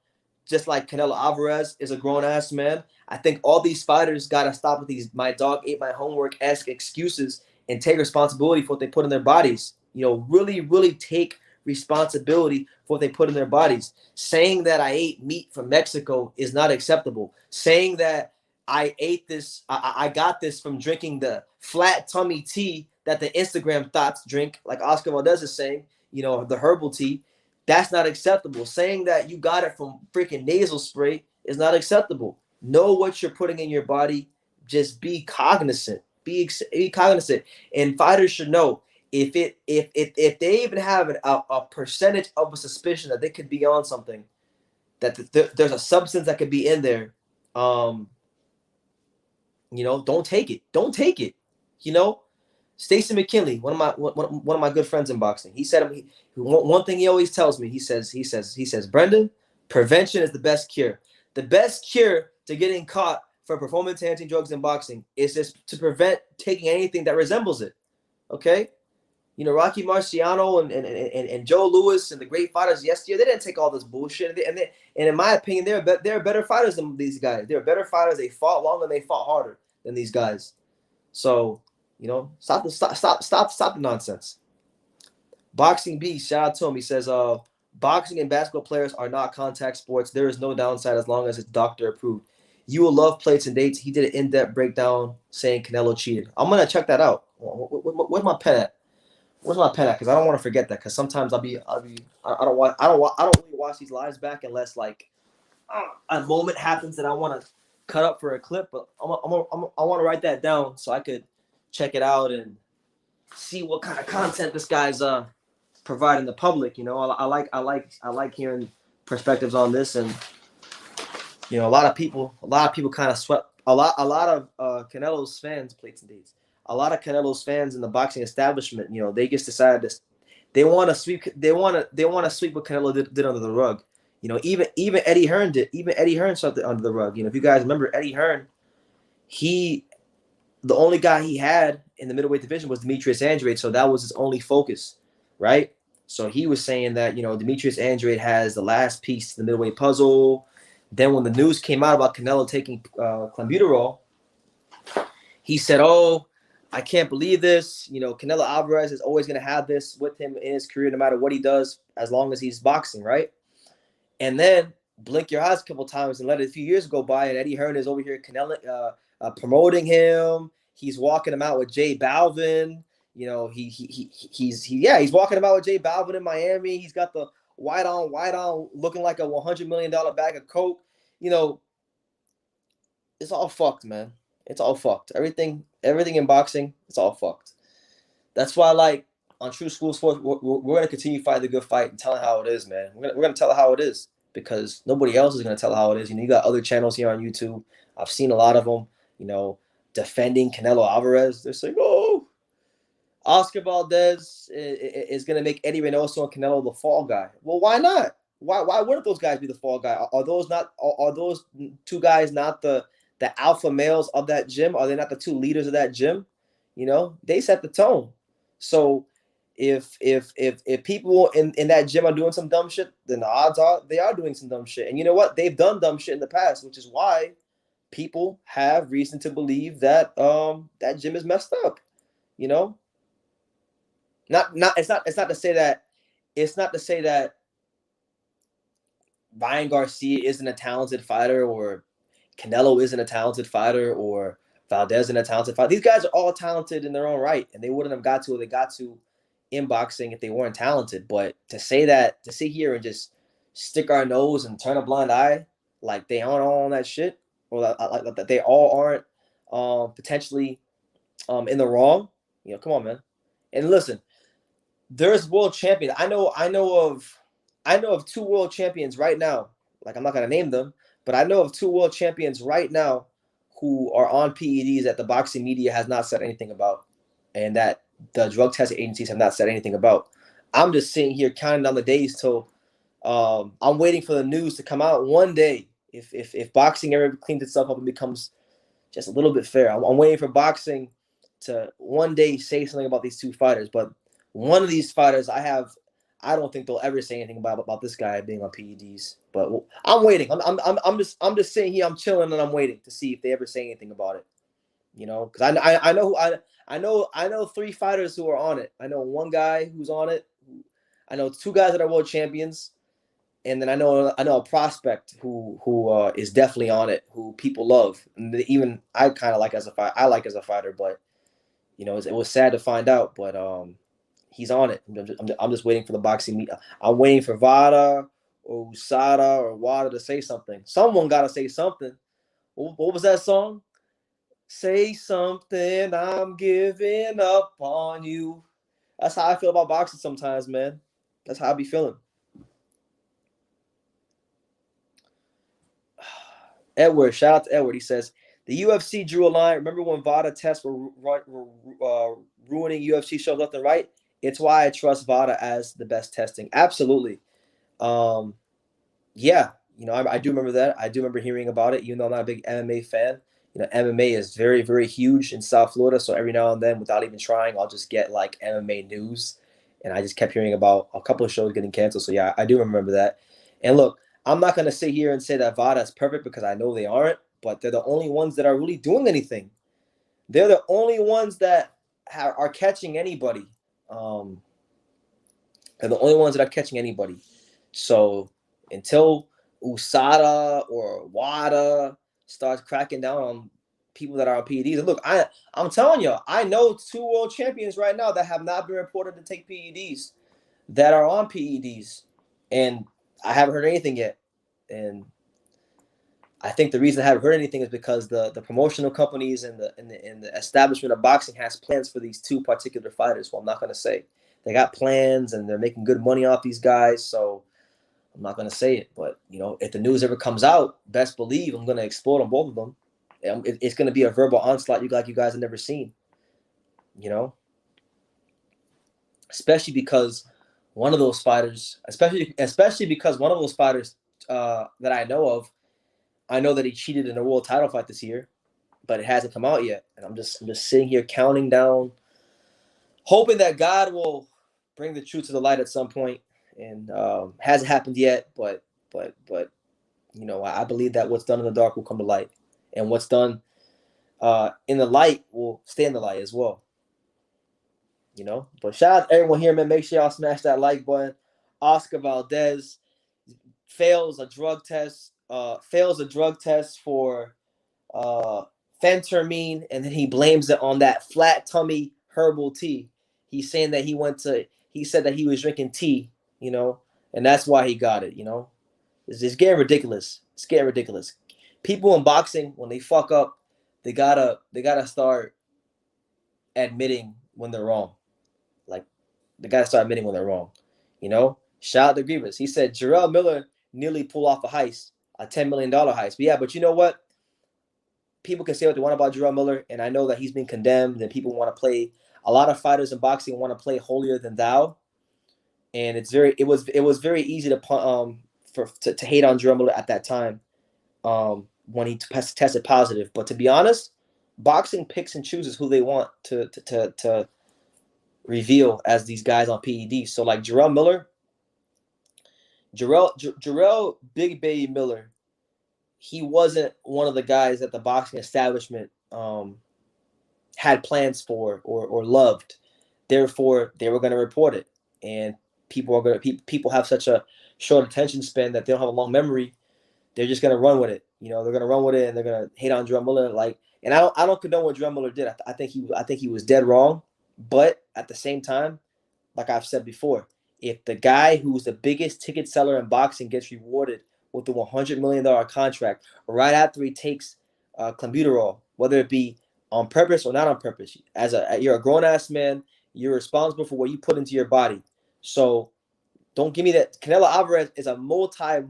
just like Canelo Alvarez is a grown-ass man. I think all these fighters got to stop with these "my dog ate my homework"-esque excuses and take responsibility for what they put in their bodies. You know, really, really take responsibility for what they put in their bodies. Saying that I ate meat from Mexico is not acceptable. Saying that I ate this, I got this from drinking the flat tummy tea that the Instagram thoughts drink, like Oscar Valdez is saying, you know, the herbal tea, that's not acceptable. Saying that you got it from freaking nasal spray is not acceptable. Know what you're putting in your body. Just be cognizant. Be cognizant. And fighters should know, if they even have a percentage of a suspicion that they could be on something, that there's a substance that could be in there, you know, don't take it. Don't take it. You know, Stacey McKinley, one of my good friends in boxing, he said one thing he always tells me. He says, Brendan, prevention is the best cure. The best cure to getting caught for performance-enhancing drugs in boxing is just to prevent taking anything that resembles it. Okay? You know, Rocky Marciano and Joe Louis and the great fighters yesteryear, they didn't take all this bullshit. And in my opinion, they're better fighters than these guys. They're better fighters. They fought longer and they fought harder than these guys. So, you know, stop the nonsense. Boxing Beast, shout out to him. He says, boxing and basketball players are not contact sports. There is no downside as long as it's doctor approved. You will love plates and dates. He did an in-depth breakdown saying Canelo cheated. I'm gonna check that out. Where's my pen at? Where's my pen at? Because I don't want to forget that. Because sometimes I don't really watch these lives back unless like a moment happens that I want to cut up for a clip. But I want to write that down so I could check it out and see what kind of content this guy's providing the public. You know, I like hearing perspectives on this, and you know, a lot of people kind of swept a lot of Canelo's fans, plates and dates. A lot of Canelo's fans in the boxing establishment, you know, they just decided they want to sweep what Canelo did under the rug. You know, even Eddie Hearn did. Even Eddie Hearn swept it under the rug. You know, if you guys remember Eddie Hearn, the only guy he had in the middleweight division was Demetrius Andrade, so that was his only focus, right? So he was saying that, you know, Demetrius Andrade has the last piece to the middleweight puzzle. Then when the news came out about Canelo taking clenbuterol, he said, "Oh, I can't believe this. You know, Canelo Alvarez is always going to have this with him in his career, no matter what he does, as long as he's boxing, right?" And then blink your eyes a couple times and let it a few years go by, and Eddie Hearn is over here Canelo promoting him. He's walking him out with J Balvin. You know, he's walking him out with J Balvin in Miami. He's got the white on, looking like a $100 million bag of coke. You know, it's all fucked, man. It's all fucked. Everything in boxing, it's all fucked. That's why, like, on True School Sports, we're going to continue fighting the good fight and telling how it is, man. We're going to tell it how it is because nobody else is going to tell how it is. You know, you got other channels here on YouTube. I've seen a lot of them, you know, defending Canelo Alvarez. They're saying, oh, Oscar Valdez is going to make Eddy Reynoso and Canelo the fall guy. Well, why not? Why wouldn't those guys be the fall guy? Are those two guys not the alpha males of that gym? Are they not the two leaders of that gym? You know, they set the tone. So if people in that gym are doing some dumb shit, then the odds are they are doing some dumb shit. And you know what? They've done dumb shit in the past, which is why people have reason to believe that that gym is messed up. You know, it's not to say that Ryan Garcia isn't a talented fighter, or Canelo isn't a talented fighter, or Valdez isn't a talented fighter. These guys are all talented in their own right, and they wouldn't have got to where they got to in boxing if they weren't talented. But to sit here and just stick our nose and turn a blind eye like they aren't all on that shit, or that they all aren't potentially in the wrong, you know, come on, man. And listen, there's world champions. I know of two world champions right now. Like, I'm not gonna name them, but I know of two world champions right now who are on PEDs that the boxing media has not said anything about, and that the drug testing agencies have not said anything about. I'm just sitting here counting down the days till I'm waiting for the news to come out one day. If boxing ever cleans itself up and becomes just a little bit fair, I'm waiting for boxing to one day say something about these two fighters. But one of these fighters, I don't think they'll ever say anything about this guy being on PEDs. But I'm waiting. I'm just sitting here. I'm chilling and I'm waiting to see if they ever say anything about it. You know, because I know three fighters who are on it. I know one guy who's on it. I know two guys that are world champions, and then I know a prospect who is definitely on it, who people love. And even I kind of like as a fighter. I like as a fighter, but you know, it was sad to find out. But he's on it. I'm just waiting for the boxing meet. I'm waiting for VADA or USADA or WADA to say something. Someone got to say something. What was that song? Say something, I'm giving up on you. That's how I feel about boxing sometimes, man. That's how I be feeling. Edward, shout out to Edward. He says, the UFC drew a line. Remember when VADA tests were ruining UFC shows left and right? It's why I trust VADA as the best testing. Absolutely. Yeah, You know, I do remember that. I do remember hearing about it, even though I'm not a big MMA fan. You know, MMA is very, very huge in South Florida. So every now and then, without even trying, I'll just get like MMA news. And I just kept hearing about a couple of shows getting canceled. So yeah, I do remember that. And look, I'm not going to sit here and say that VADA is perfect because I know they aren't, but they're the only ones that are really doing anything. They're the only ones that are catching anybody. They're the only ones that are catching anybody. So until USADA or WADA starts cracking down on people that are on PEDs, and look, I'm telling you, I know 2 world champions right now that have not been reported to take PEDs that are on PEDs, and I haven't heard anything yet. And I think the reason I haven't heard anything is because the promotional companies and the establishment of boxing has plans for these 2 particular fighters. Well, I'm not going to say they got plans and they're making good money off these guys. So I'm not going to say it. But, you know, if the news ever comes out, best believe I'm going to explode on both of them. It's going to be a verbal onslaught like you guys have never seen, you know, especially because one of those fighters, especially because one of those fighters that I know of, I know that he cheated in a world title fight this year, but it hasn't come out yet. And I'm just sitting here counting down, hoping that God will bring the truth to the light at some point. And hasn't happened yet, but you know, I believe that what's done in the dark will come to light, and what's done in the light will stay in the light as well. You know, but shout out to everyone here, man. Make sure y'all smash that like button. Oscar Valdez fails a drug test. Fails a drug test for Phentermine, and then he blames it on that flat tummy herbal tea. He's saying that he said that he was drinking tea, you know, and that's why he got it, you know. It's getting ridiculous. It's getting ridiculous. People in boxing, when they fuck up, they gotta start admitting when they're wrong. Like, they gotta start admitting when they're wrong, you know. Shout out to Grievous. He said Jarrell Miller nearly pulled off a heist, a $10 million heist. But yeah, but you know what? People can say what they want about Jarrell Miller, and I know that he's been condemned, and people want to play. A lot of fighters in boxing want to play holier than thou, and it was very easy to hate on Jarrell Miller at that time when he tested positive. But to be honest, boxing picks and chooses who they want to reveal as these guys on PEDs. So like Jarrell Miller, Jarrell Big Baby Miller, he wasn't one of the guys that the boxing establishment had plans for or loved. Therefore, they were going to report it, and people have such a short attention span that they don't have a long memory. They're just going to run with it. You know, they're going to run with it, and they're going to hate on Jarrell Miller. Like, and I don't condone what Jarrell Miller did. I think he was dead wrong. But at the same time, like I've said before, if the guy who's the biggest ticket seller in boxing gets rewarded with the $100 million contract right after he takes clenbuterol, whether it be on purpose or not on purpose, you're a grown ass man, you're responsible for what you put into your body. So don't give me that. Canelo Alvarez is a multi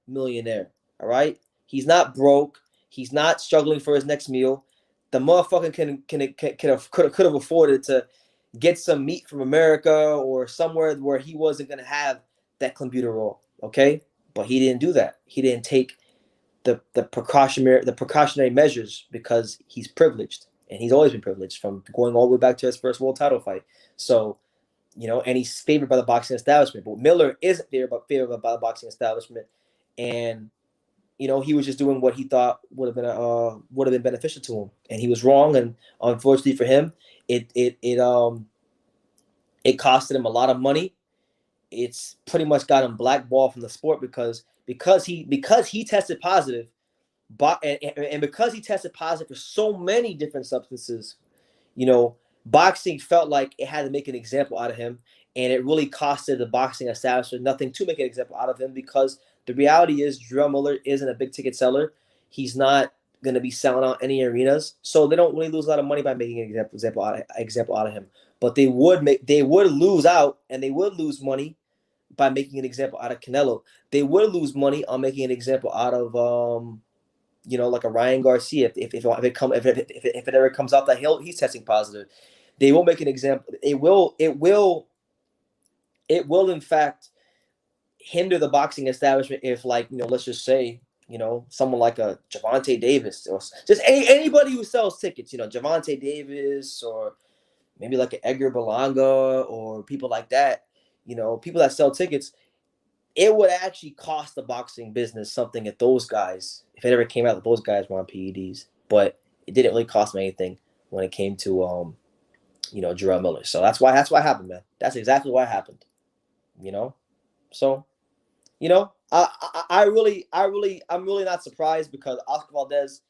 millionaire. All right, he's not broke. He's not struggling for his next meal. The motherfucker could have afforded to get some meat from America or somewhere where he wasn't going to have that clenbuterol, okay? But he didn't do that. He didn't take the precautionary measures because he's privileged, and he's always been privileged from going all the way back to his first world title fight. So, you know, and he's favored by the boxing establishment. But Miller isn't favored by the boxing establishment, and you know, he was just doing what he thought would have been beneficial to him, and he was wrong. And unfortunately for him, it costed him a lot of money. It's pretty much got him blackballed from the sport because he tested positive, and because he tested positive for so many different substances, you know, boxing felt like it had to make an example out of him, and it really costed the boxing establishment nothing to make an example out of him because the reality is Jarrell Miller isn't a big ticket seller. He's not going to be selling out any arenas, so they don't really lose a lot of money by making an example out of him. But they would lose out, and they would lose money by making an example out of Canelo. They would lose money on making an example out of you know, like a Ryan Garcia if it ever comes out that he's testing positive. They will make an example. It will in fact hinder the boxing establishment if, like, let's just say, someone like a Gervonta Davis or just anybody who sells tickets, Gervonta Davis or maybe like an Edgar Berlanga or people like that, people that sell tickets, it would actually cost the boxing business something if it ever came out that those guys were on PEDs. But it didn't really cost them anything when it came to Jarrell Miller. So that's why happened, man. That's exactly why it happened. So I'm really not surprised because Oscar Valdez,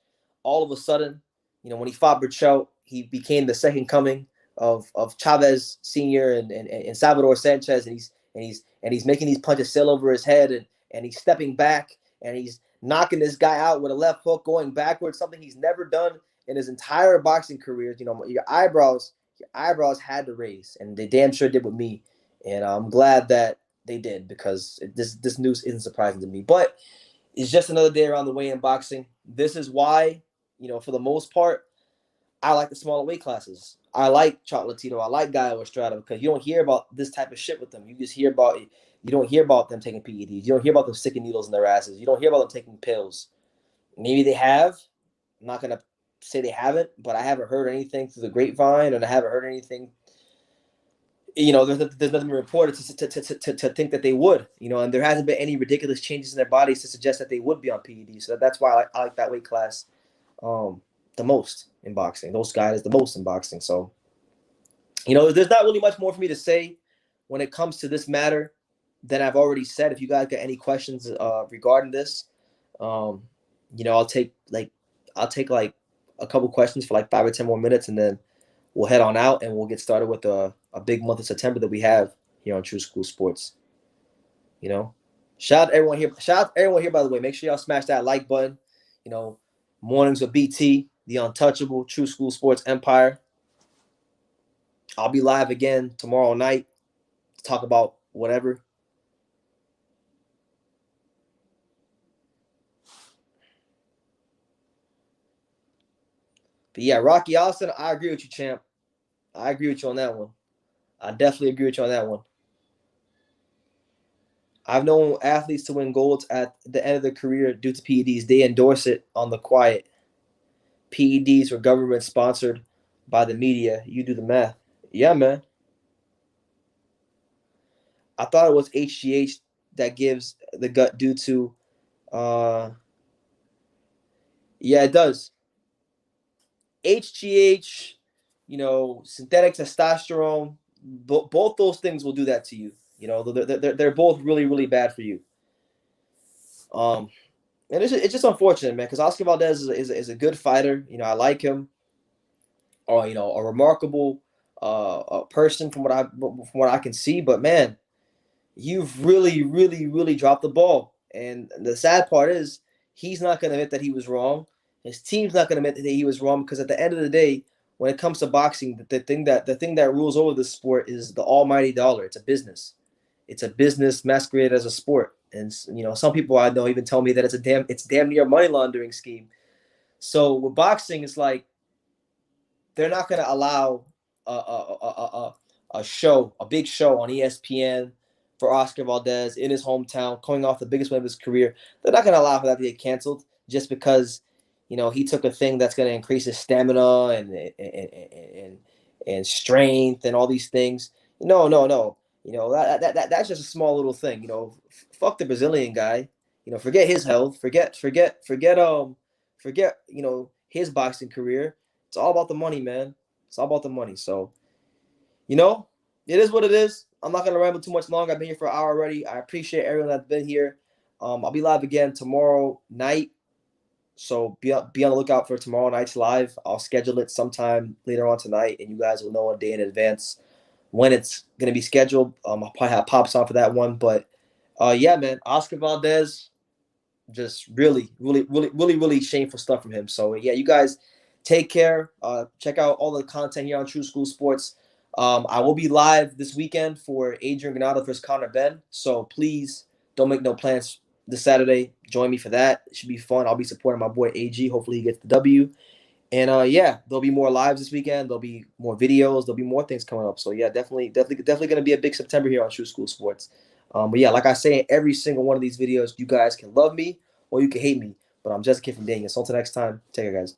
all of a sudden, when he fought Berchelt, he became the second coming of Chavez Sr. and Salvador Sanchez, and he's making these punches sail over his head, and he's stepping back and he's knocking this guy out with a left hook going backwards, something he's never done in his entire boxing career. Your eyebrows had to raise, and they damn sure did with me, and I'm glad that they did because this news isn't surprising to me. But it's just another day around the way in boxing. This is why, for the most part, I like the smaller weight classes. I like Chocolatito. I like Gallo Estrada because you don't hear about this type of shit with them. You don't hear about them taking PEDs. You don't hear about them sticking needles in their asses. You don't hear about them taking pills. Maybe they have. I'm not gonna say they haven't, but I haven't heard anything through the grapevine, and I haven't heard anything. There's nothing reported to think that they would, and there hasn't been any ridiculous changes in their bodies to suggest that they would be on PEDs. So that's why I like that weight class the most in boxing. Those guys the most in boxing. So, there's not really much more for me to say when it comes to this matter than I've already said. If you guys got any questions regarding this, I'll take like a couple questions for like 5 or 10 more minutes, and then we'll head on out and we'll get started with a big month of September that we have here on True School Sports. Shout out to everyone here. By the way. Make sure y'all smash that like button. Mornings with BT, the untouchable True School Sports Empire. I'll be live again tomorrow night to talk about whatever. But yeah, Rocky Austin, I agree with you, champ. I agree with you on that one. I definitely agree with you on that one. I've known athletes to win golds at the end of their career due to PEDs. They endorse it on the quiet. PEDs were government sponsored by the media. You do the math. Yeah, man. I thought it was HGH that gives the gut due to yeah, it does. HGH, synthetic testosterone, both those things will do that to you. They're both really, really bad for you. And it's just unfortunate, man, because Oscar Valdez is a good fighter. I like him. Or a remarkable person from what I can see. But man, you've really, really, really dropped the ball. And the sad part is he's not going to admit that he was wrong. His team's not going to admit that he was wrong because at the end of the day, when it comes to boxing, the thing that rules over the sport is the almighty dollar. It's a business. It's a business masqueraded as a sport. And some people I know even tell me that it's damn near a money laundering scheme. So with boxing, it's like they're not going to allow a big show on ESPN for Oscar Valdez in his hometown, coming off the biggest win of his career. They're not going to allow for that to get canceled just because he took a thing that's going to increase his stamina and strength and all these things. No. That's just a small little thing. Fuck the Brazilian guy. Forget his health. Forget his boxing career. It's all about the money, man. It's all about the money. So, it is what it is. I'm not gonna ramble too much longer. I've been here for an hour already. I appreciate everyone that's been here. I'll be live again tomorrow night. So be on the lookout for tomorrow night's live. I'll schedule it sometime later on tonight, and you guys will know a day in advance when it's gonna be scheduled. I'll probably have pops on for that one. But yeah, man, Oscar Valdez, just really, really, really, really, really shameful stuff from him. So yeah, you guys take care. Check out all the content here on True School Sports. I will be live this weekend for Adrian Granado versus Conor Benn. So please don't make no plans this Saturday. Join me for that. It should be fun. I'll be supporting my boy AG. Hopefully he gets the W. And yeah, there'll be more lives this weekend. There'll be more videos. There'll be more things coming up. So yeah, definitely going to be a big September here on True School Sports. But yeah, like I say in every single one of these videos, you guys can love me or you can hate me. But I'm just a kid from Daniel. So until next time, take care, guys.